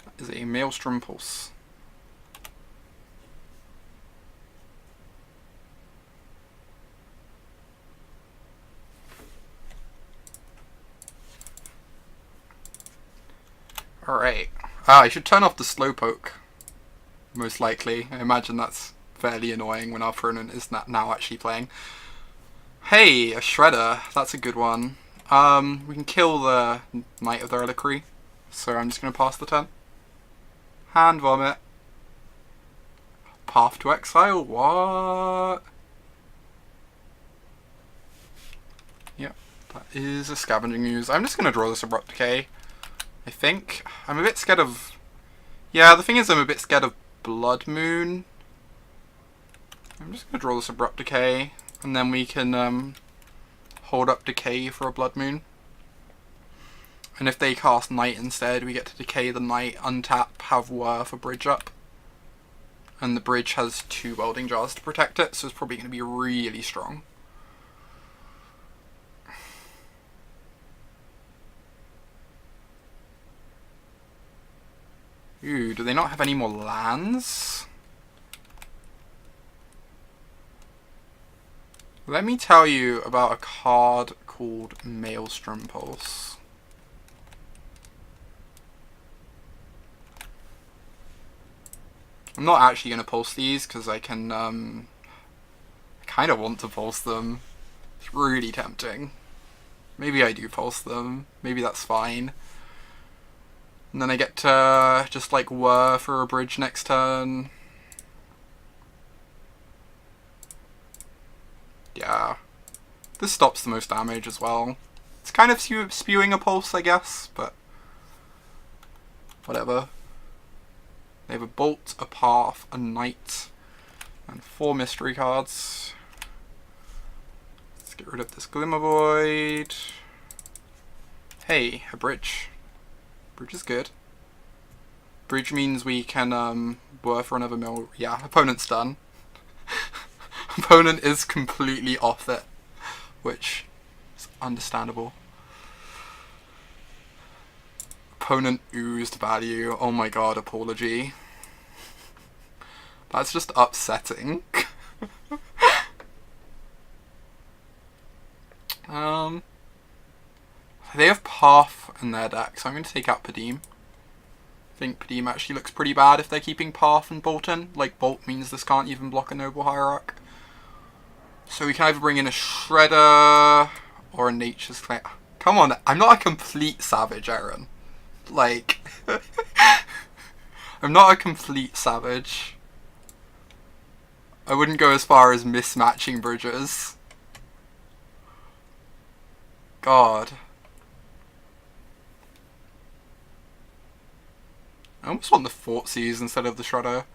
That is a Maelstrom Pulse. Alright. I should turn off the Slowpoke. Most likely. I imagine that's fairly annoying when our opponent is now actually playing. Hey, a Shredder. That's a good one. We can kill the Knight of the Reliquary. So I'm just going to pass the turn. Hand Vomit. Path to Exile? What? Yep. That is a Scavenging Ooze. I'm just going to draw this Abrupt Decay. I think. I'm a bit scared of... Yeah, the thing is I'm a bit scared of Blood Moon. I'm just going to draw this Abrupt Decay, and then we can hold up Decay for a Blood Moon. And if they cast Knight instead, we get to Decay the Knight, untap, have Whir for Bridge up. And the Bridge has 2 Welding Jars to protect it, so it's probably going to be really strong. Ooh, do they not have any more lands? Let me tell you about a card called Maelstrom Pulse. I'm not actually going to pulse these because I can, I kind of want to pulse them. It's really tempting. Maybe I do pulse them. Maybe that's fine. And then I get to just like Whir for a Bridge next turn. Yeah. This stops the most damage as well. It's kind of spewing a pulse, I guess, but whatever. They have a Bolt, a Path, a Knight, and 4 mystery cards. Let's get rid of this Glimmer Void. Hey, a Bridge. Bridge is good. Bridge means we can work for another mill. Yeah, opponent's done. Opponent is completely off it, which is understandable. Opponent oozed value. Oh my god, apology. That's just upsetting. They have Path in their deck, so I'm going to take out Padeem. I think Padeem actually looks pretty bad if they're keeping Path and Bolton. Like, Bolt means this can't even block a Noble Hierarch. So we can either bring in a Shredder or a Nature's Claim. Come on, I'm not a complete savage, Aaron. Like, I'm not a complete savage. I wouldn't go as far as mismatching bridges. God. I almost want the Thoughtseize instead of the Shredder.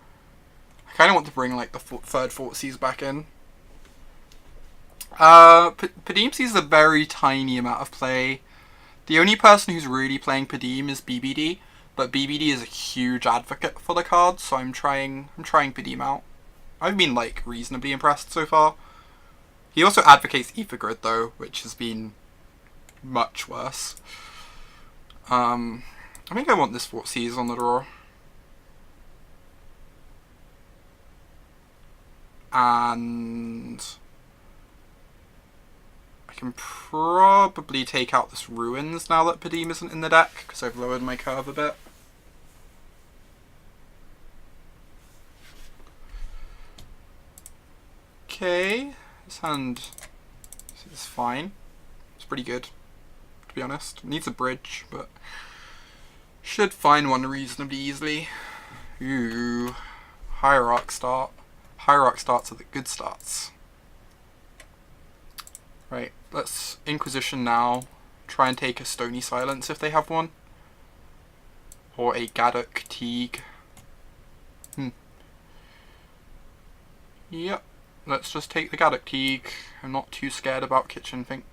I kind of want to bring like the third Thoughtseize back in. Padeem sees a very tiny amount of play. The only person who's really playing Padeem is BBD, but BBD is a huge advocate for the card, so I'm trying Padeem out. I've been like reasonably impressed so far. He also advocates Ether Grid though, which has been much worse. I think I want this Thoughtseize on the draw. And I can probably take out this Ruins now that Padeem isn't in the deck, because I've lowered my curve a bit. Okay, this hand is fine. It's pretty good, to be honest. It needs a bridge, but should find one reasonably easily. Ooh, Hierarch start. Hierarch starts are the good starts. Right, let's Inquisition now. Try and take a Stony Silence if they have one. Or a Gaddock Teague. Yep, let's just take the Gaddock Teague. I'm not too scared about Kitchen Finks.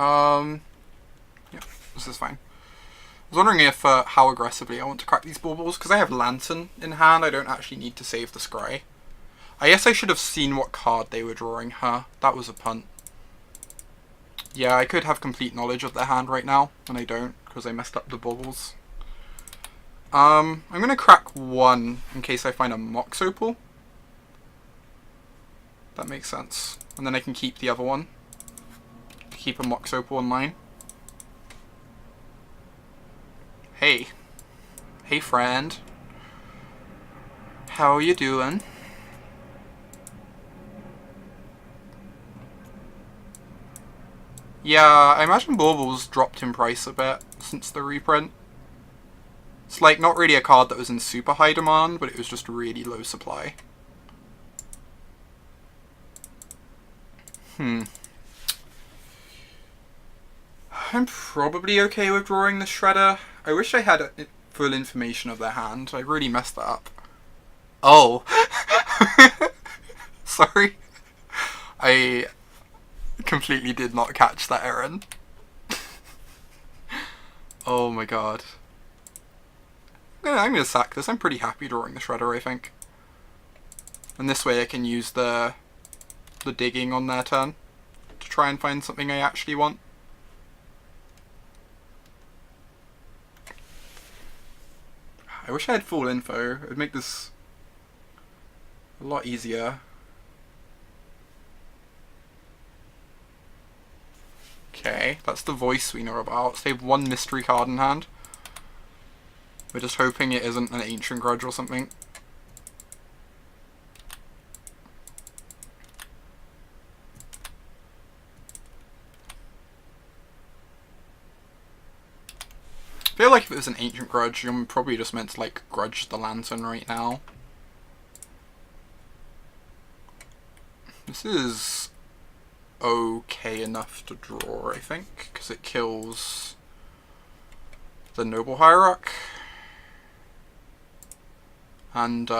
Yeah, this is fine. I was wondering if how aggressively I want to crack these baubles, because I have Lantern in hand. I don't actually need to save the Scry. I guess I should have seen what card they were drawing. That was a punt. Yeah, I could have complete knowledge of their hand right now, and I don't, because I messed up the baubles. I'm going to crack one in case I find a Mox Opal. That makes sense. And then I can keep the other one. Keep a Mox Opal online. Hey. Hey, friend. How are you doing? Yeah, I imagine Baubles dropped in price a bit since the reprint. It's like not really a card that was in super high demand, but it was just really low supply. I'm probably okay with drawing the Shredder. I wish I had full information of their hand. I really messed that up. Oh. Sorry. I completely did not catch that, Aaron. Oh my god. I'm gonna sack this. I'm pretty happy drawing the Shredder, I think. And this way I can use the digging on their turn to try and find something I actually want. I wish I had full info. It would make this a lot easier. Okay, that's the voice we know about. So they have one mystery card in hand. We're just hoping it isn't an Ancient Grudge or something. I feel like if it was an Ancient Grudge, you're probably just meant to like grudge the Lantern right now. This is okay enough to draw, I think, because it kills the Noble Hierarch. And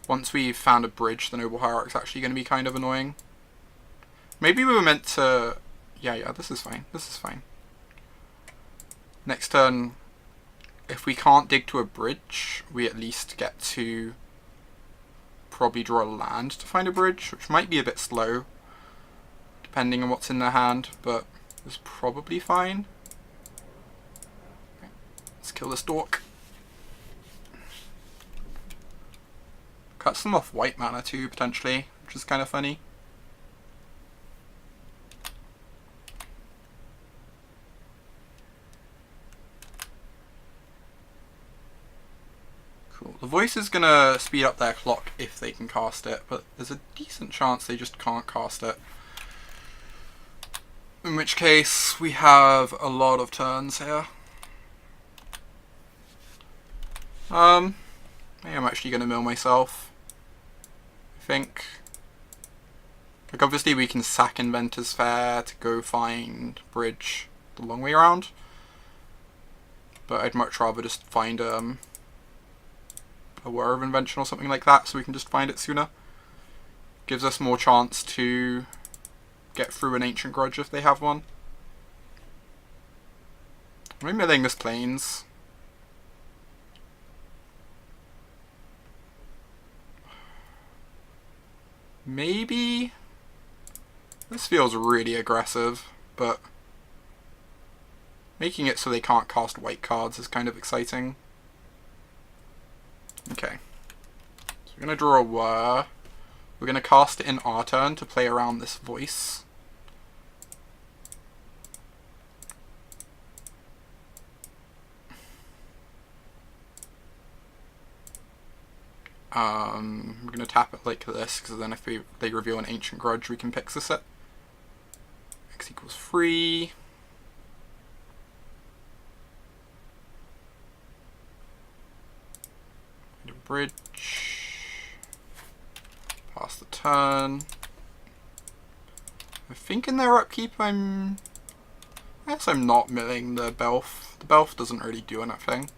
once we've found a bridge, the Noble Hierarch's actually going to be kind of annoying. Maybe we were meant to... Yeah, this is fine. This is fine. Next turn, if we can't dig to a bridge, we at least get to probably draw a land to find a bridge, which might be a bit slow, depending on what's in their hand, but it's probably fine. Okay, let's kill this dork. Cuts them off white mana too, potentially, which is kind of funny. Cool. The voice is gonna speed up their clock if they can cast it, but there's a decent chance they just can't cast it. In which case, we have a lot of turns here. Maybe I'm actually gonna mill myself. I think. Like, obviously we can sack Inventor's Fair to go find Bridge the long way around. But I'd much rather just find a Whir of Invention or something like that, so we can just find it sooner. Gives us more chance to get through an Ancient Grudge if they have one. Am I milling this Plains? Maybe? This feels really aggressive, but making it so they can't cast white cards is kind of exciting. Okay, so we're going to draw a Whir. We're going to cast it in our turn to play around this voice. We're going to tap it like this, because then if they reveal an Ancient Grudge, we can Pixis it. X equals 3. Bridge. Pass the turn. I think in their upkeep I guess I'm not milling the Belf. The Belf doesn't really do anything.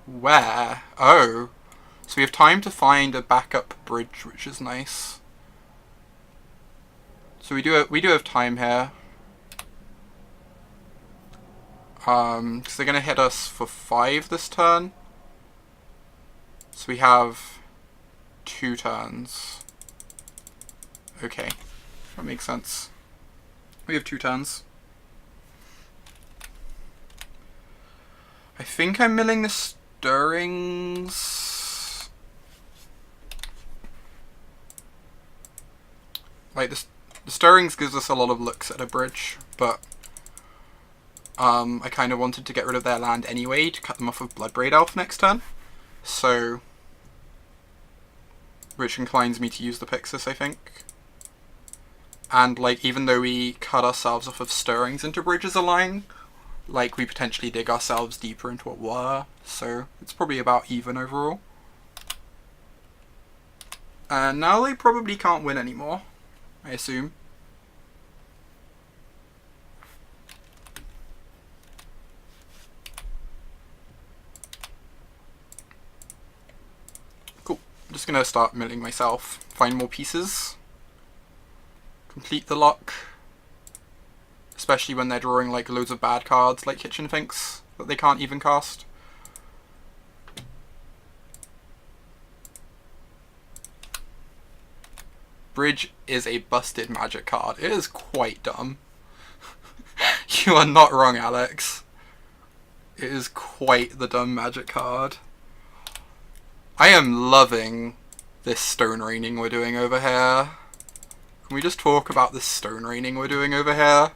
Where? Oh. So we have time to find a backup bridge, which is nice. So we do have time here. Because they're going to hit us for 5 this turn. So we have 2 turns. Okay, that makes sense. We have 2 turns. I think I'm milling the Stirrings. Like, the Stirrings gives us a lot of looks at a bridge, but I kind of wanted to get rid of their land anyway to cut them off with Bloodbraid Elf next turn. So, which inclines me to use the Pixis, I think. And, like, even though we cut ourselves off of Stirrings into bridges a line, like, we potentially dig ourselves deeper into a Whir, so it's probably about even overall. And now they probably can't win anymore, I assume. Cool. I'm just gonna start milling myself, find more pieces, complete the lock. Especially when they're drawing like loads of bad cards like Kitchen Finks that they can't even cast. Bridge is a busted Magic card. It is quite dumb. You are not wrong, Alex. It is quite the dumb Magic card. I am loving this Stone Raining we're doing over here. Can we just talk about this Stone Raining we're doing over here?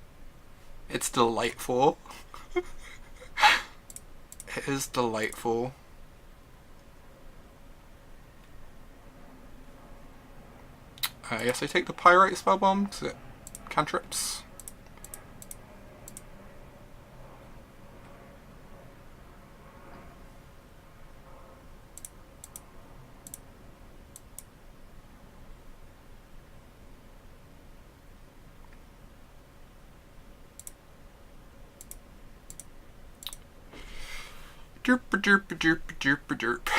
It's delightful. It is delightful. I guess I take the Pyrite Spellbomb because it cantrips. Derp derp derp derp derp.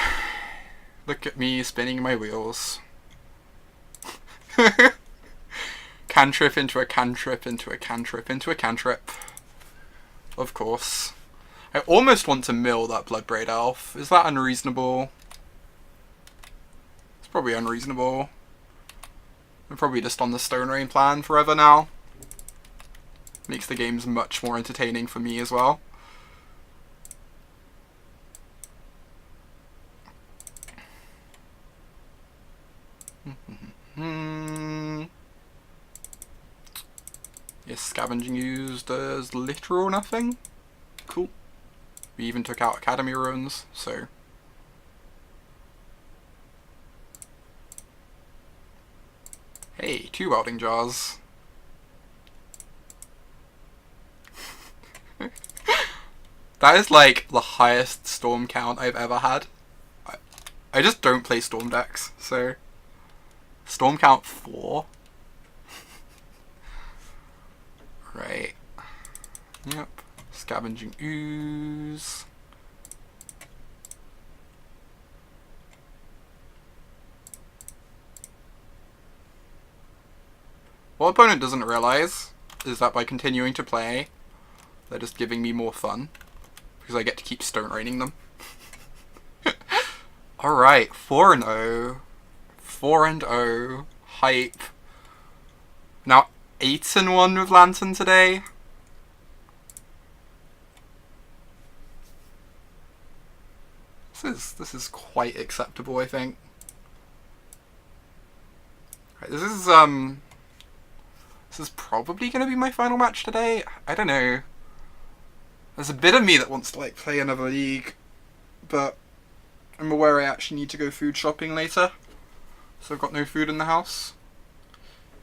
Look at me spinning my wheels. cantrip into a cantrip into a cantrip into a cantrip. Of course. I almost want to mill that Bloodbraid Elf. Is that unreasonable? It's probably unreasonable. I'm probably just on the Stone Rain plan forever now. Makes the games much more entertaining for me as well. Yes, Scavenging Ooze does literal nothing. Cool. We even took out Academy Ruins, so... Hey, 2 Welding Jars. That is like the highest Storm count I've ever had. I just don't play Storm decks, so... Storm count 4? Right. Yep. Scavenging Ooze. What opponent doesn't realize is that by continuing to play, they're just giving me more fun. Because I get to keep Stone Raining them. Alright, 4-0. 4-0. Hype. Now, 8-1 with Lantern today. This is quite acceptable, I think. Right, this is probably going to be my final match today. I don't know. There's a bit of me that wants to like play another league, but I'm aware I actually need to go food shopping later, so I've got no food in the house.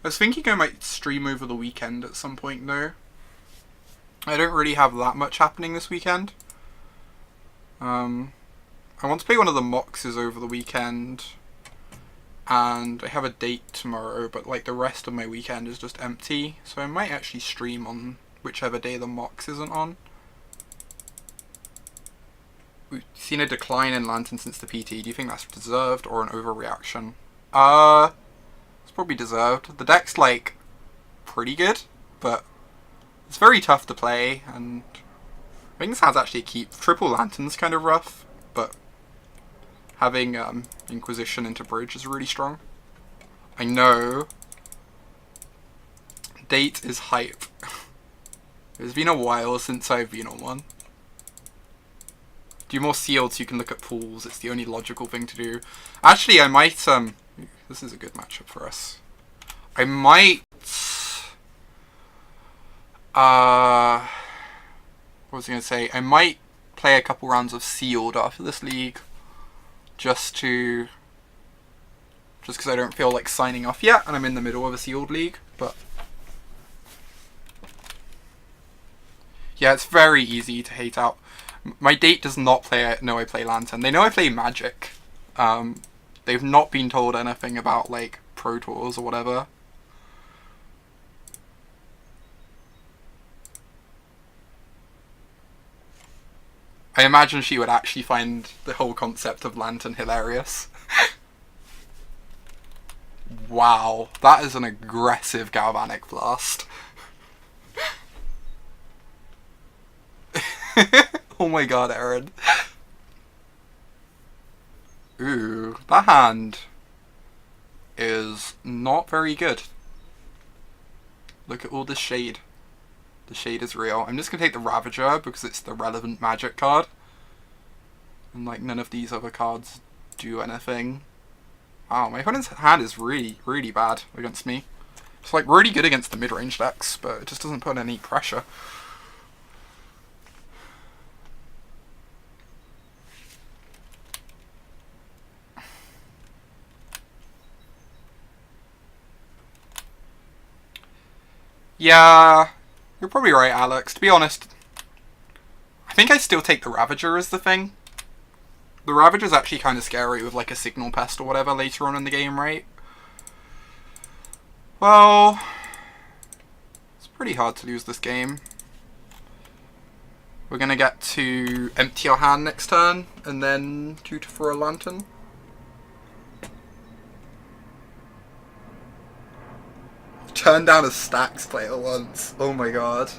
I was thinking I might stream over the weekend at some point though. I don't really have that much happening this weekend. I want to play one of the Moxes over the weekend, and I have a date tomorrow, but like the rest of my weekend is just empty, so I might actually stream on whichever day the Mox isn't on. We've seen a decline in Lantern since the PT. Do you think that's deserved or an overreaction? It's probably deserved. The deck's like pretty good, but it's very tough to play, and I think this has actually a keep. Triple Lantern's kind of rough, but having Inquisition into Bridge is really strong. I know. Date is hype. It's been a while since I've been on one. Do more sealed so you can look at pools. It's the only logical thing to do. Actually, I might... this is a good matchup for us. I might... what was I going to say? I might play a couple rounds of sealed after this league. Just because I don't feel like signing off yet, and I'm in the middle of a sealed league, but... Yeah, it's very easy to hate out. My date does not know I play Lantern. They know I play Magic. They've not been told anything about, like, Pro Tours or whatever. I imagine she would actually find the whole concept of Lantern hilarious. Wow, that is an aggressive Galvanic Blast. Oh my god, Aaron. Ooh, that hand is not very good. Look at all this shade. The shade is real. I'm just going to take the Ravager because it's the relevant Magic card. And like none of these other cards do anything. Wow, my opponent's hand is really, really bad against me. It's like really good against the mid-range decks, but it just doesn't put any pressure. Yeah, you're probably right, Alex. To be honest, I think I still take the Ravager as the thing. The Ravager's actually kind of scary with like a Signal Pest or whatever later on in the game, right? Well, it's pretty hard to lose this game. We're going to get to empty our hand next turn and then tutor for a Lantern. turned down a Stacks player once. Oh my god.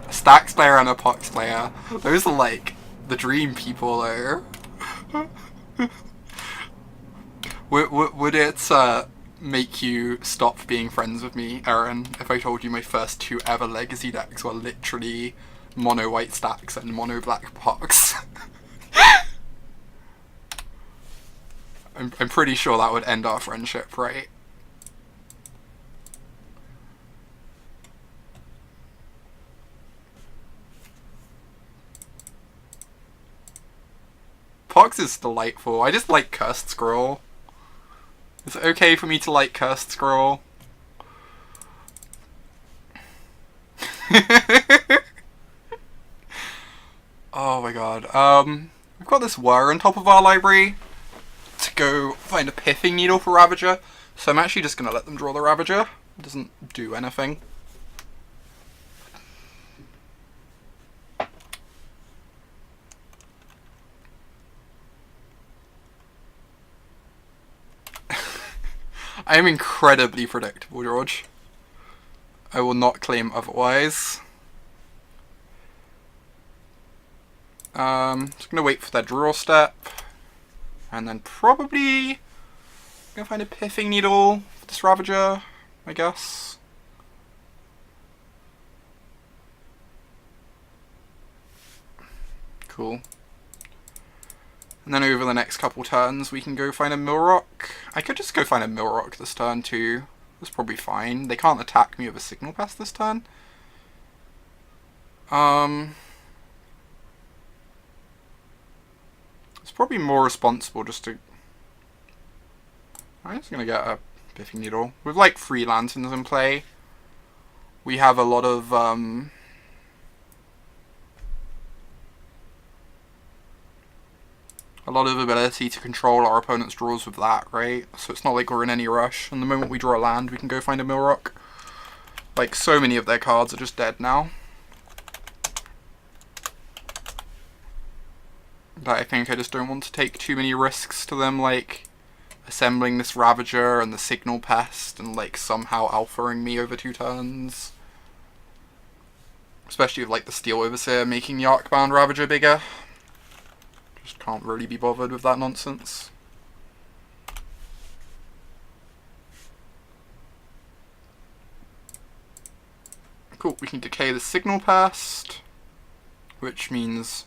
A Stacks player and a Pox player. Those are like the dream people though. Would it make you stop being friends with me, Aaron, if I told you my first 2 ever Legacy decks were literally mono white Stacks and mono black Pox? I'm pretty sure that would end our friendship, right? Pox is delightful. I just like Cursed Scroll. Is it okay for me to like Cursed Scroll? Oh my god. We've got this Whir on top of our library to go find a Pithing Needle for Ravager, so I'm actually just going to let them draw the Ravager. It doesn't do anything. I am incredibly predictable, George. I will not claim otherwise. Just gonna wait for their draw step, and then probably gonna find a Pithing Needle for this Ravager, I guess. Cool. And then over the next couple turns, we can go find a Milrock. I could just go find a Milrock this turn too. That's probably fine. They can't attack me with a Signal Pass this turn. It's probably more responsible just to... I'm just gonna get a Pithing Needle. With like 3 Lanterns in play, we have a lot of ability to control our opponent's draws with that, right? So it's not like we're in any rush. And the moment we draw a land, we can go find a Milrock. Like, so many of their cards are just dead now. But I think I just don't want to take too many risks to them, like, assembling this Ravager and the Signal Pest and, like, somehow alphaing me over 2 turns. Especially with, like, the Steel Overseer making the Arcbound Ravager bigger. Just can't really be bothered with that nonsense. Cool, we can decay the Signal Pest, which means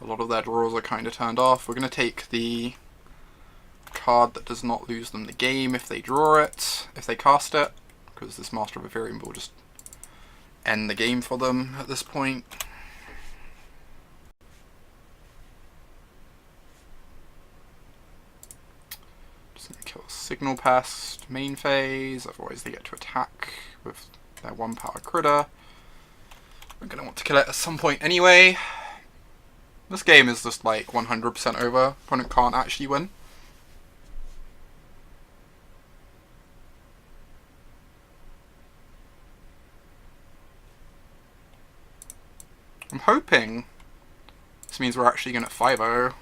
a lot of their draws are kind of turned off. We're going to take the card that does not lose them the game if they draw it, if they cast it, because this Master of Ethereum will just end the game for them at this point. Just going to kill Signal Pest main phase, otherwise they get to attack with their 1-power critter. We're going to want to kill it at some point anyway. This game is just like 100% over. Opponent can't actually win. I'm hoping this means we're actually going to 5-0.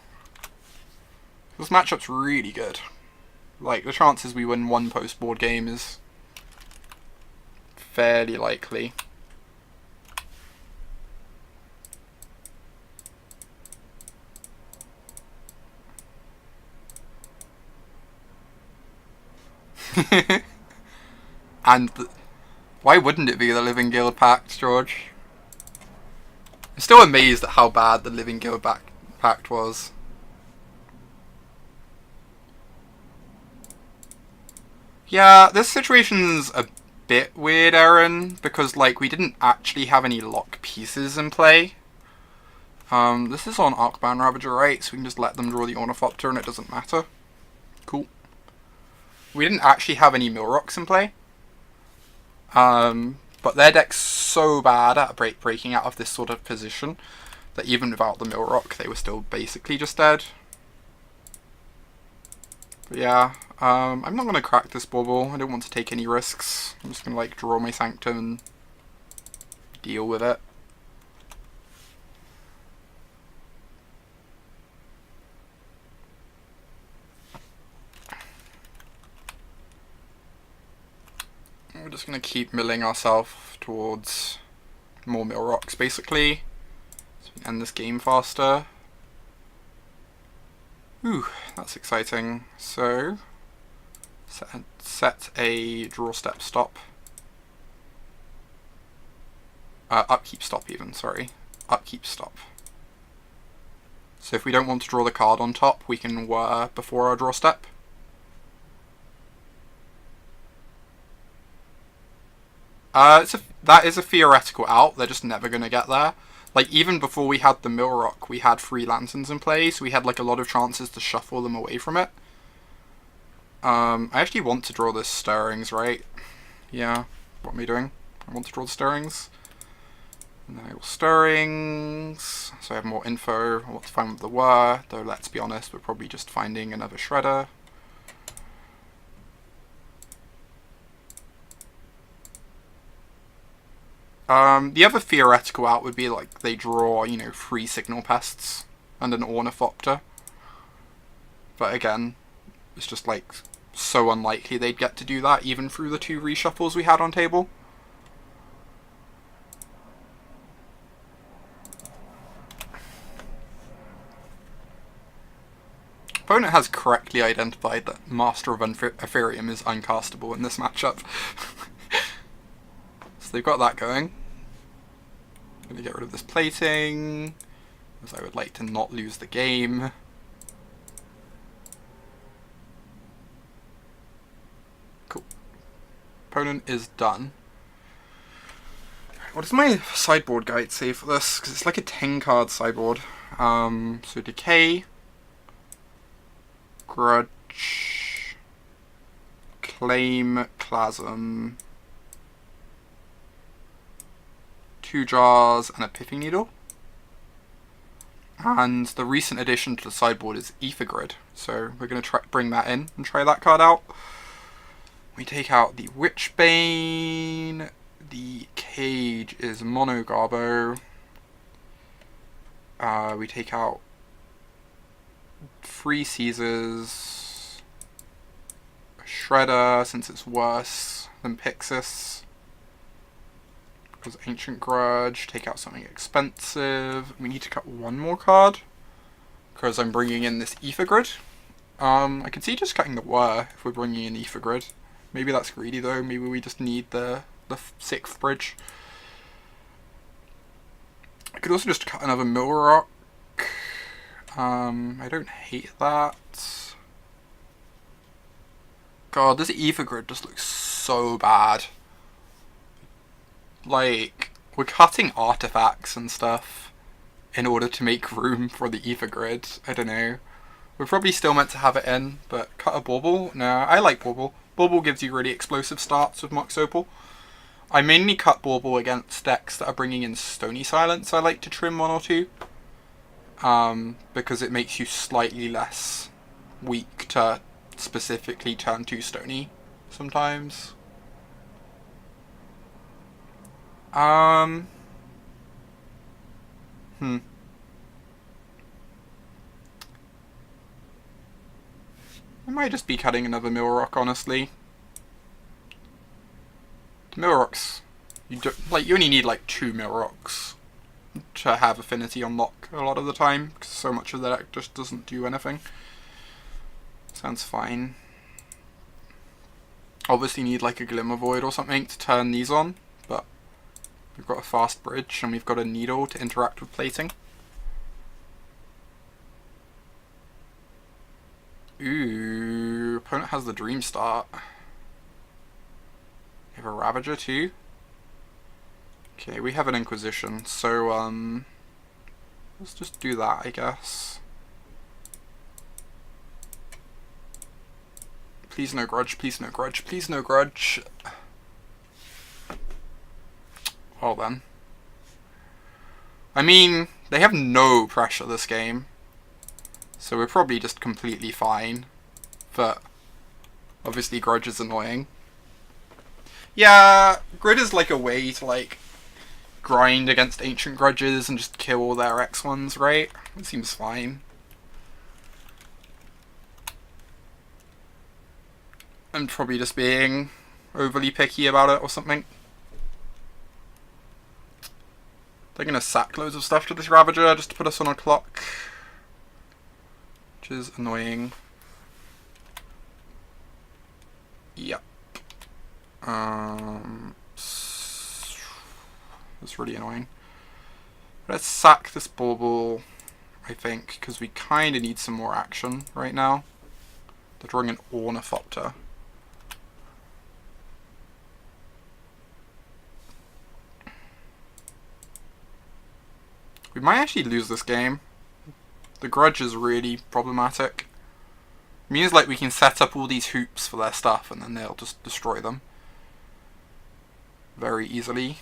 This matchup's really good. Like, the chances we win 1 post-board game is fairly likely. And why wouldn't it be the Living Guild Pact, George? I'm still amazed at how bad the Living Guild Pact was. Yeah, this situation's a bit weird, Aaron, because like we didn't actually have any lock pieces in play. This is on Arcbound Ravager, right? So we can just let them draw the Ornithopter and it doesn't matter. Cool. We didn't actually have any Milrocks in play. But their deck's so bad at breaking out of this sort of position that even without the Milrock, they were still basically just dead. But yeah, I'm not going to crack this bauble. I don't want to take any risks. I'm just going to like draw my Sanctum and deal with it. just going to keep milling ourselves towards more mill rocks, basically, so we can end this game faster. Ooh, that's exciting. So, set a draw step stop. Upkeep stop even, sorry. Upkeep stop. So if we don't want to draw the card on top, we can whir before our draw step. That is a theoretical out, they're just never going to get there. Like, even before we had the mill rock, we had 3 lanterns in play, so we had like a lot of chances to shuffle them away from it. I actually want to draw this Stirrings, right? Yeah, what am I doing? I want to draw the Stirrings. And then I will Stirrings, so I have more info on what to find with the whir, though let's be honest, we're probably just finding another Shredder. The other theoretical out would be like they draw, you know, 3 Signal Pests and an Ornithopter. But again, it's just like so unlikely they'd get to do that even through the 2 reshuffles we had on table. Opponent has correctly identified that Master of Ethereum is uncastable in this matchup. So they've got that going. I'm going to get rid of this plating, as I would like to not lose the game. Cool. Opponent is done. What does my sideboard guide say for this? Because it's like a 10-card sideboard. So Decay, Grudge, Claim, Clasm, 2 Jars, and a Pithing Needle. And the recent addition to the sideboard is Aether Grid, so we're going to bring that in and try that card out. We take out the Witchbane, the Cage is Mono Garbo, we take out 3 Caesars, a Shredder since it's worse than Pixis, because Ancient Grudge, take out something expensive. We need to cut 1 more card, because I'm bringing in this Aether Grid. I could see just cutting the whir if we're bringing in Aether Grid. Maybe that's greedy though, maybe we just need the 6th bridge. I could also just cut another mill rock. I don't hate that. God, this Aether Grid just looks so bad. Like, we're cutting artifacts and stuff in order to make room for the Aether Grid. I don't know. We're probably still meant to have it in, but cut a Bauble? No, I like Bauble. Bauble gives you really explosive starts with Mox Opal. I mainly cut Bauble against decks that are bringing in Stony Silence. I like to trim 1 or 2. Because it makes you slightly less weak to specifically turn 2 Stony sometimes. I might just be cutting another mill rock, honestly. The mill rocks, you only need like 2 mill rocks to have Affinity unlock a lot of the time, because so much of the deck just doesn't do anything. Sounds fine. Obviously need like a Glimmer Void or something to turn these on, but we've got a fast bridge and we've got a needle to interact with plating. Ooh, opponent has the Dream Start. We have a Ravager too. Okay, we have an Inquisition, so let's just do that, I guess. Please no grudge, please no grudge, please no grudge. Well then. I mean, they have no pressure this game, so we're probably just completely fine, but obviously grudge is annoying. Yeah, grid is like a way to like grind against ancient grudges and just kill all their X1s, right? It seems fine. I'm probably just being overly picky about it or something. They're going to sack loads of stuff to this Ravager just to put us on a clock, which is annoying. Yep. That's really annoying. Let's sack this Bauble, I think, because we kind of need some more action right now. They're drawing an Ornithopter. We might actually lose this game. The Grudge is really problematic. It means like we can set up all these hoops for their stuff and then they'll just destroy them very easily.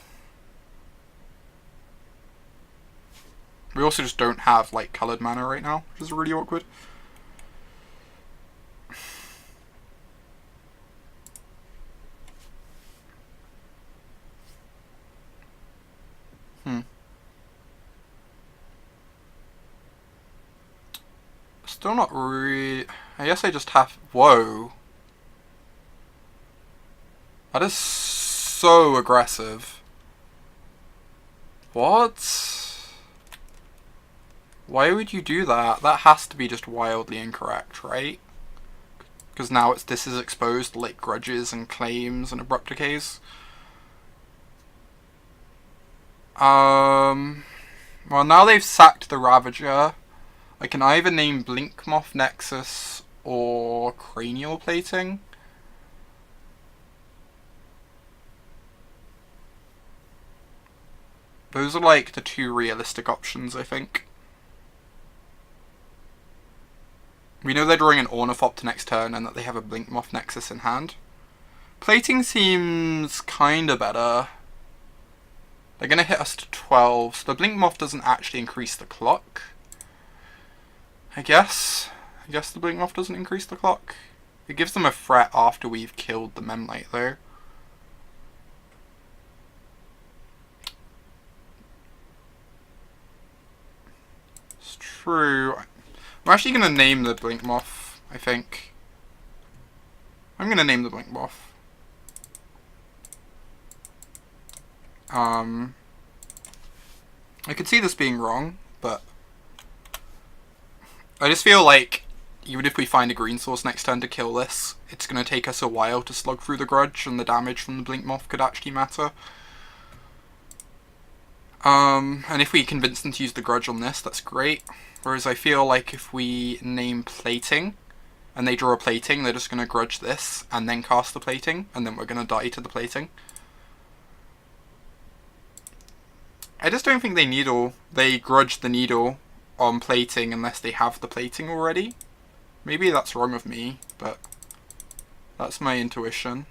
We also just don't have like coloured mana right now, which is really awkward. Still not really. I guess I just have. Whoa. That is so aggressive. What? Why would you do that? That has to be just wildly incorrect, right? Because now this is exposed to like grudges and claims and abrupt decays. Well, now they've sacked the Ravager. I can either name Blinkmoth Nexus or Cranial Plating. Those are like the two realistic options, I think. We know they're drawing an Ornithopter next turn and that they have a Blinkmoth Nexus in hand. Plating seems kinda better. They're gonna hit us to 12, so the Blinkmoth doesn't actually increase the clock. I guess the Blinkmoth doesn't increase the clock. It gives them a threat after we've killed the Memlite though. It's true. I'm actually going to name the Blinkmoth, I think. I'm going to name the Blinkmoth. I could see this being wrong, but I just feel like even if we find a green source next turn to kill this, it's going to take us a while to slug through the Grudge, and the damage from the Blinkmoth could actually matter. And if we convince them to use the Grudge on this, that's great. Whereas I feel like if we name Plating, and they draw a Plating, they're just going to Grudge this, and then cast the Plating, and then we're going to die to the Plating. I just don't think they Grudge the Needle on Plating unless they have the Plating already. Maybe that's wrong of me, but that's my intuition.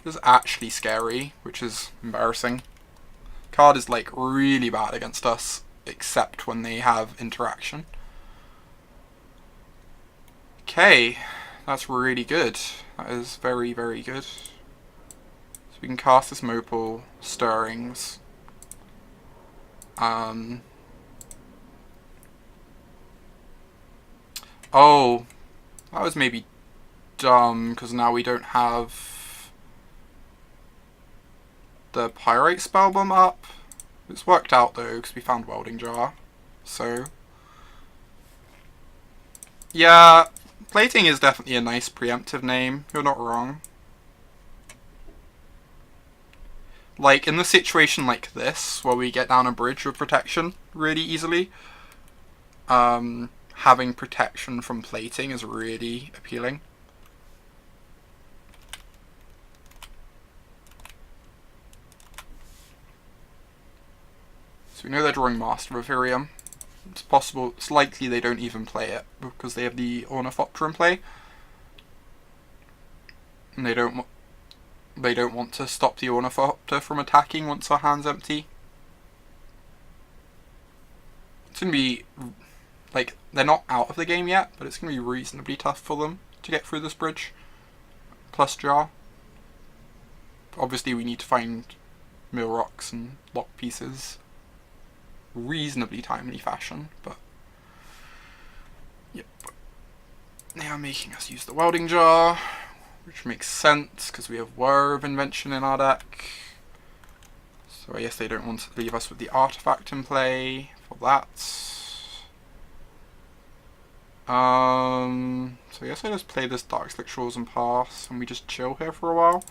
It's actually scary, which is embarrassing. Card is like really bad against us, except when they have interaction. Okay, that's really good. That is very, very good. So we can cast this Mopal Stirrings. Oh, that was maybe dumb, because now we don't have the Pyrite Spellbomb up. It's worked out though, because we found Welding Jar. So, yeah, Plating is definitely a nice preemptive name. You're not wrong. Like, in the situation like this, where we get down a bridge with protection really easily, having protection from Plating is really appealing. So we know they're drawing Master of Irium. It's possible, it's likely they don't even play it, because they have the Ornithopter in play. And they don't want to stop the Ornithopter from attacking once our hand's empty. It's going to be, like, they're not out of the game yet, but it's going to be reasonably tough for them to get through this bridge. Plus Jar. Obviously we need to find mill rocks and lock pieces. Reasonably timely fashion, but yep. They are making us use the Welding Jar, which makes sense because we have Whir of Invention in our deck. So I guess they don't want to leave us with the artifact in play for that. So I guess I just play this Darkslick Shores and pass, and we just chill here for a while.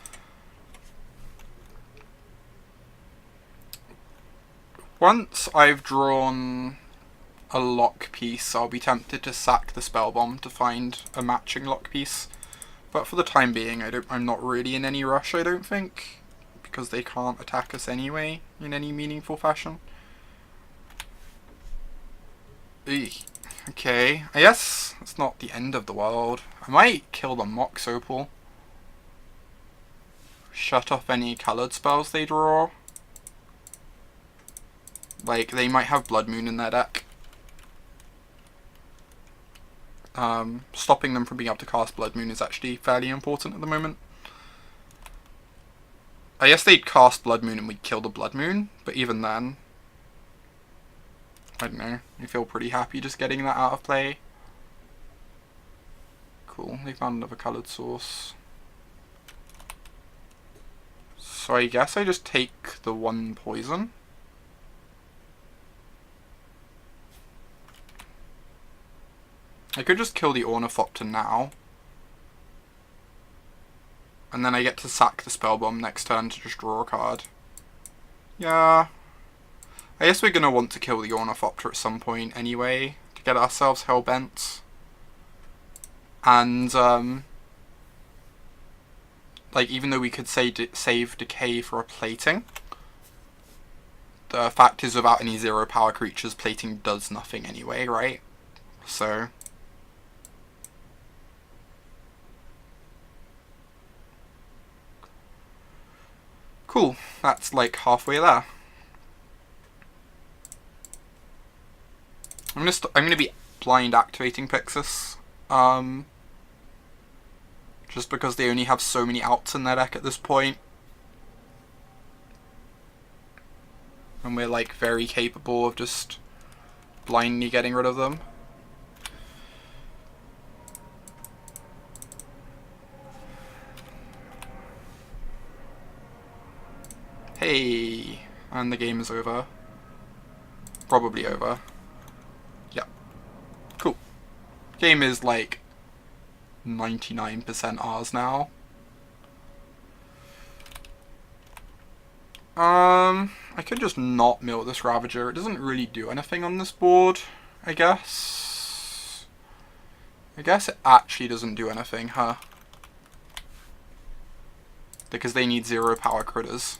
Once I've drawn a lock piece, I'll be tempted to sack the Spell Bomb to find a matching lock piece. But for the time being, I'm not really in any rush, I don't think, because they can't attack us anyway in any meaningful fashion. Eek. Okay, I guess it's not the end of the world. I might kill the Mox Opal. Shut off any coloured spells they draw. Like, they might have Blood Moon in their deck. Stopping them from being able to cast Blood Moon is actually fairly important at the moment. I guess they'd cast Blood Moon and we'd kill the Blood Moon, but even then, I don't know, I feel pretty happy just getting that out of play. Cool, they found another coloured source. So I guess I just take the 1 poison. I could just kill the Ornithopter now. And then I get to sack the Spell Bomb next turn to just draw a card. Yeah. I guess we're going to want to kill the Ornithopter at some point anyway, to get ourselves Hellbent. And, like, even though we could save Decay for a Plating, the fact is without any 0 power creatures, Plating does nothing anyway, right? So cool, that's like halfway there. I'm gonna be blind activating Pixis, just because they only have so many outs in their deck at this point, and we're like very capable of just blindly getting rid of them. Hey, and the game is over. Probably over. Yeah. Cool. Game is like 99% ours now. I could just not mill this Ravager. It doesn't really do anything on this board, I guess. I guess it actually doesn't do anything, huh? Because they need 0 power critters.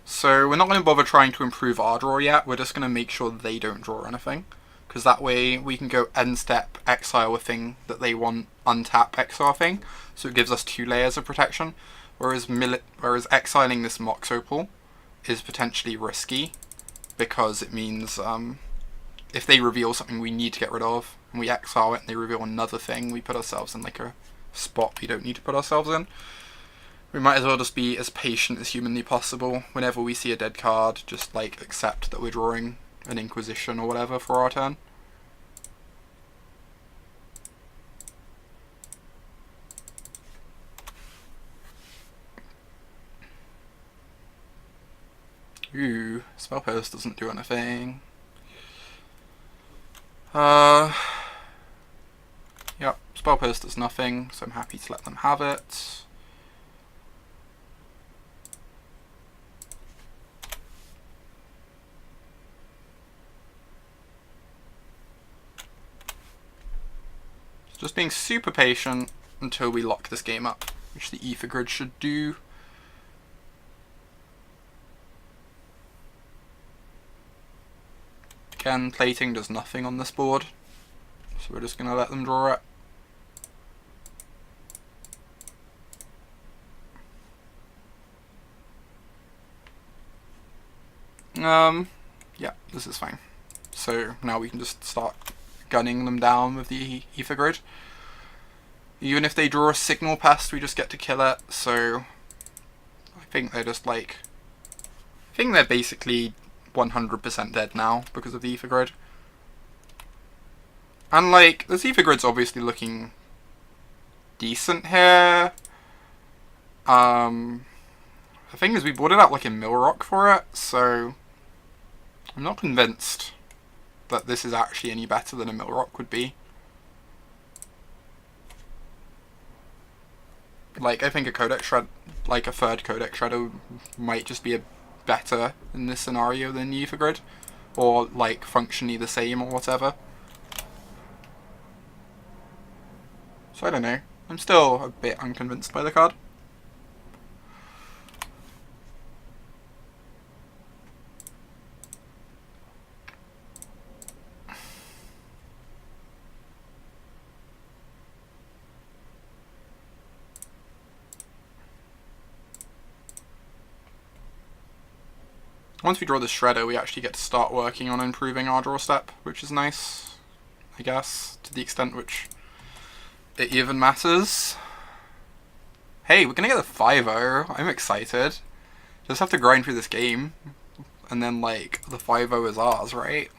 So we're not going to bother trying to improve our draw yet, we're just going to make sure they don't draw anything. Because that way we can go end step, exile a thing that they want, untap, exile a thing. So it gives us 2 layers of protection. Whereas exiling this Mox Opal is potentially risky, because it means if they reveal something we need to get rid of, and we exile it and they reveal another thing, we put ourselves in like a spot we don't need to put ourselves in. We might as well just be as patient as humanly possible. Whenever we see a dead card, just like accept that we're drawing an Inquisition or whatever for our turn. Ooh, Spell Post doesn't do anything. Yep, Spell Post does nothing, so I'm happy to let them have it. Just being super patient until we lock this game up, which the Aether Grid should do. Again, Plating does nothing on this board, so we're just going to let them draw it. Yeah, this is fine. So now we can just start gunning them down with the Aether Grid. Even if they draw a Signal Pest, we just get to kill it, so I think they're just like, I think they're basically 100% dead now because of the Ether Grid. And like, this Ether Grid's obviously looking decent here. The thing is, we bought it out like in Millrock for it, so I'm not convinced that this is actually any better than a Millrock would be. Like, I think a Codex Shred, like a third Codex Shredder, might just be a better in this scenario than the Ether Grid, or like functionally the same or whatever. So I don't know. I'm still a bit unconvinced by the card. Once we draw the Shredder, we actually get to start working on improving our draw step, which is nice, I guess, to the extent which it even matters. Hey, we're gonna get a 5-0. I'm excited. Just have to grind through this game, and then, like, the 5-0 is ours, right?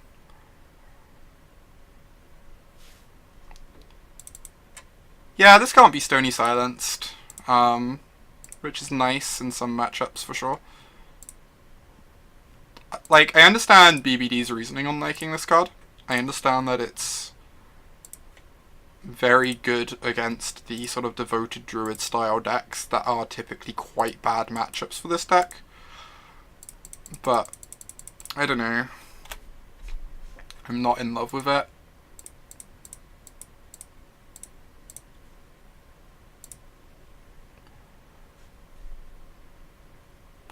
Yeah, this can't be Stony Silenced, which is nice in some matchups for sure. Like, I understand BBD's reasoning on liking this card. I understand that it's very good against the sort of devoted druid style decks that are typically quite bad matchups for this deck. But, I don't know. I'm not in love with it.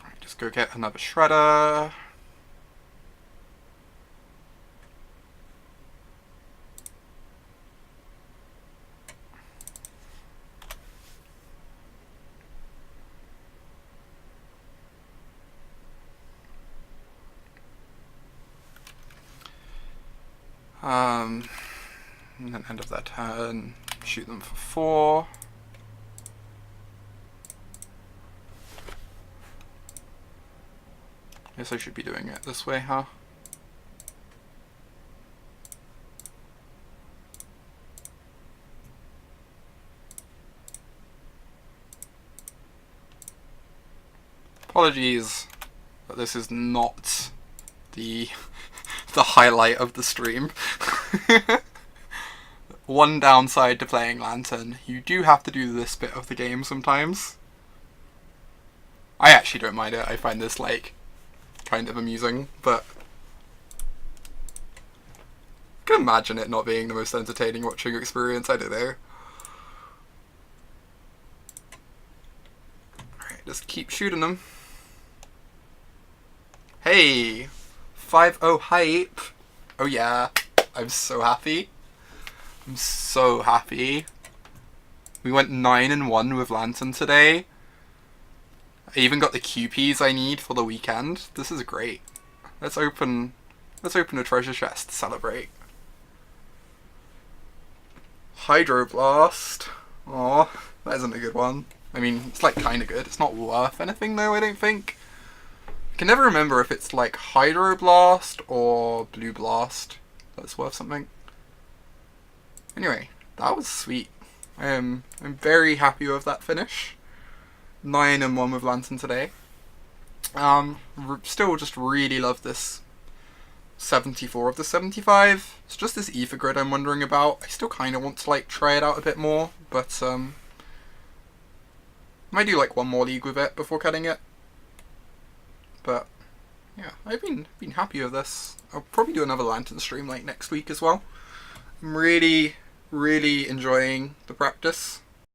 Alright, just go get another Shredder. And then end of that turn, shoot them for 4. Guess I should be doing it this way, huh? Apologies, but this is not the the highlight of the stream. One downside to playing Lantern, you do have to do this bit of the game sometimes. I actually don't mind it, I find this, like, kind of amusing, but I can imagine it not being the most entertaining watching experience, I don't know. Alright, just keep shooting them. Hey! 5-0 hype! Oh yeah, I'm so happy. I'm so happy. We went 9-1 with Lantern today. I even got the QPs I need for the weekend. This is great. Let's open a treasure chest to celebrate. Hydroblast. Aw, that isn't a good one. I mean, it's like kinda good. It's not worth anything though, I don't think. I can never remember if it's like Hydroblast or Blue Blast that's worth something. Anyway, that was sweet. I'm very happy with that finish. 9-1 with Lantern today. Still just really love this 74 of the 75. It's just this Ether Grid I'm wondering about. I still kind of want to like try it out a bit more, but might do like one more league with it before cutting it. But yeah, I've been happy with this. I'll probably do another Lantern stream like next week as well. I'm really enjoying the practice.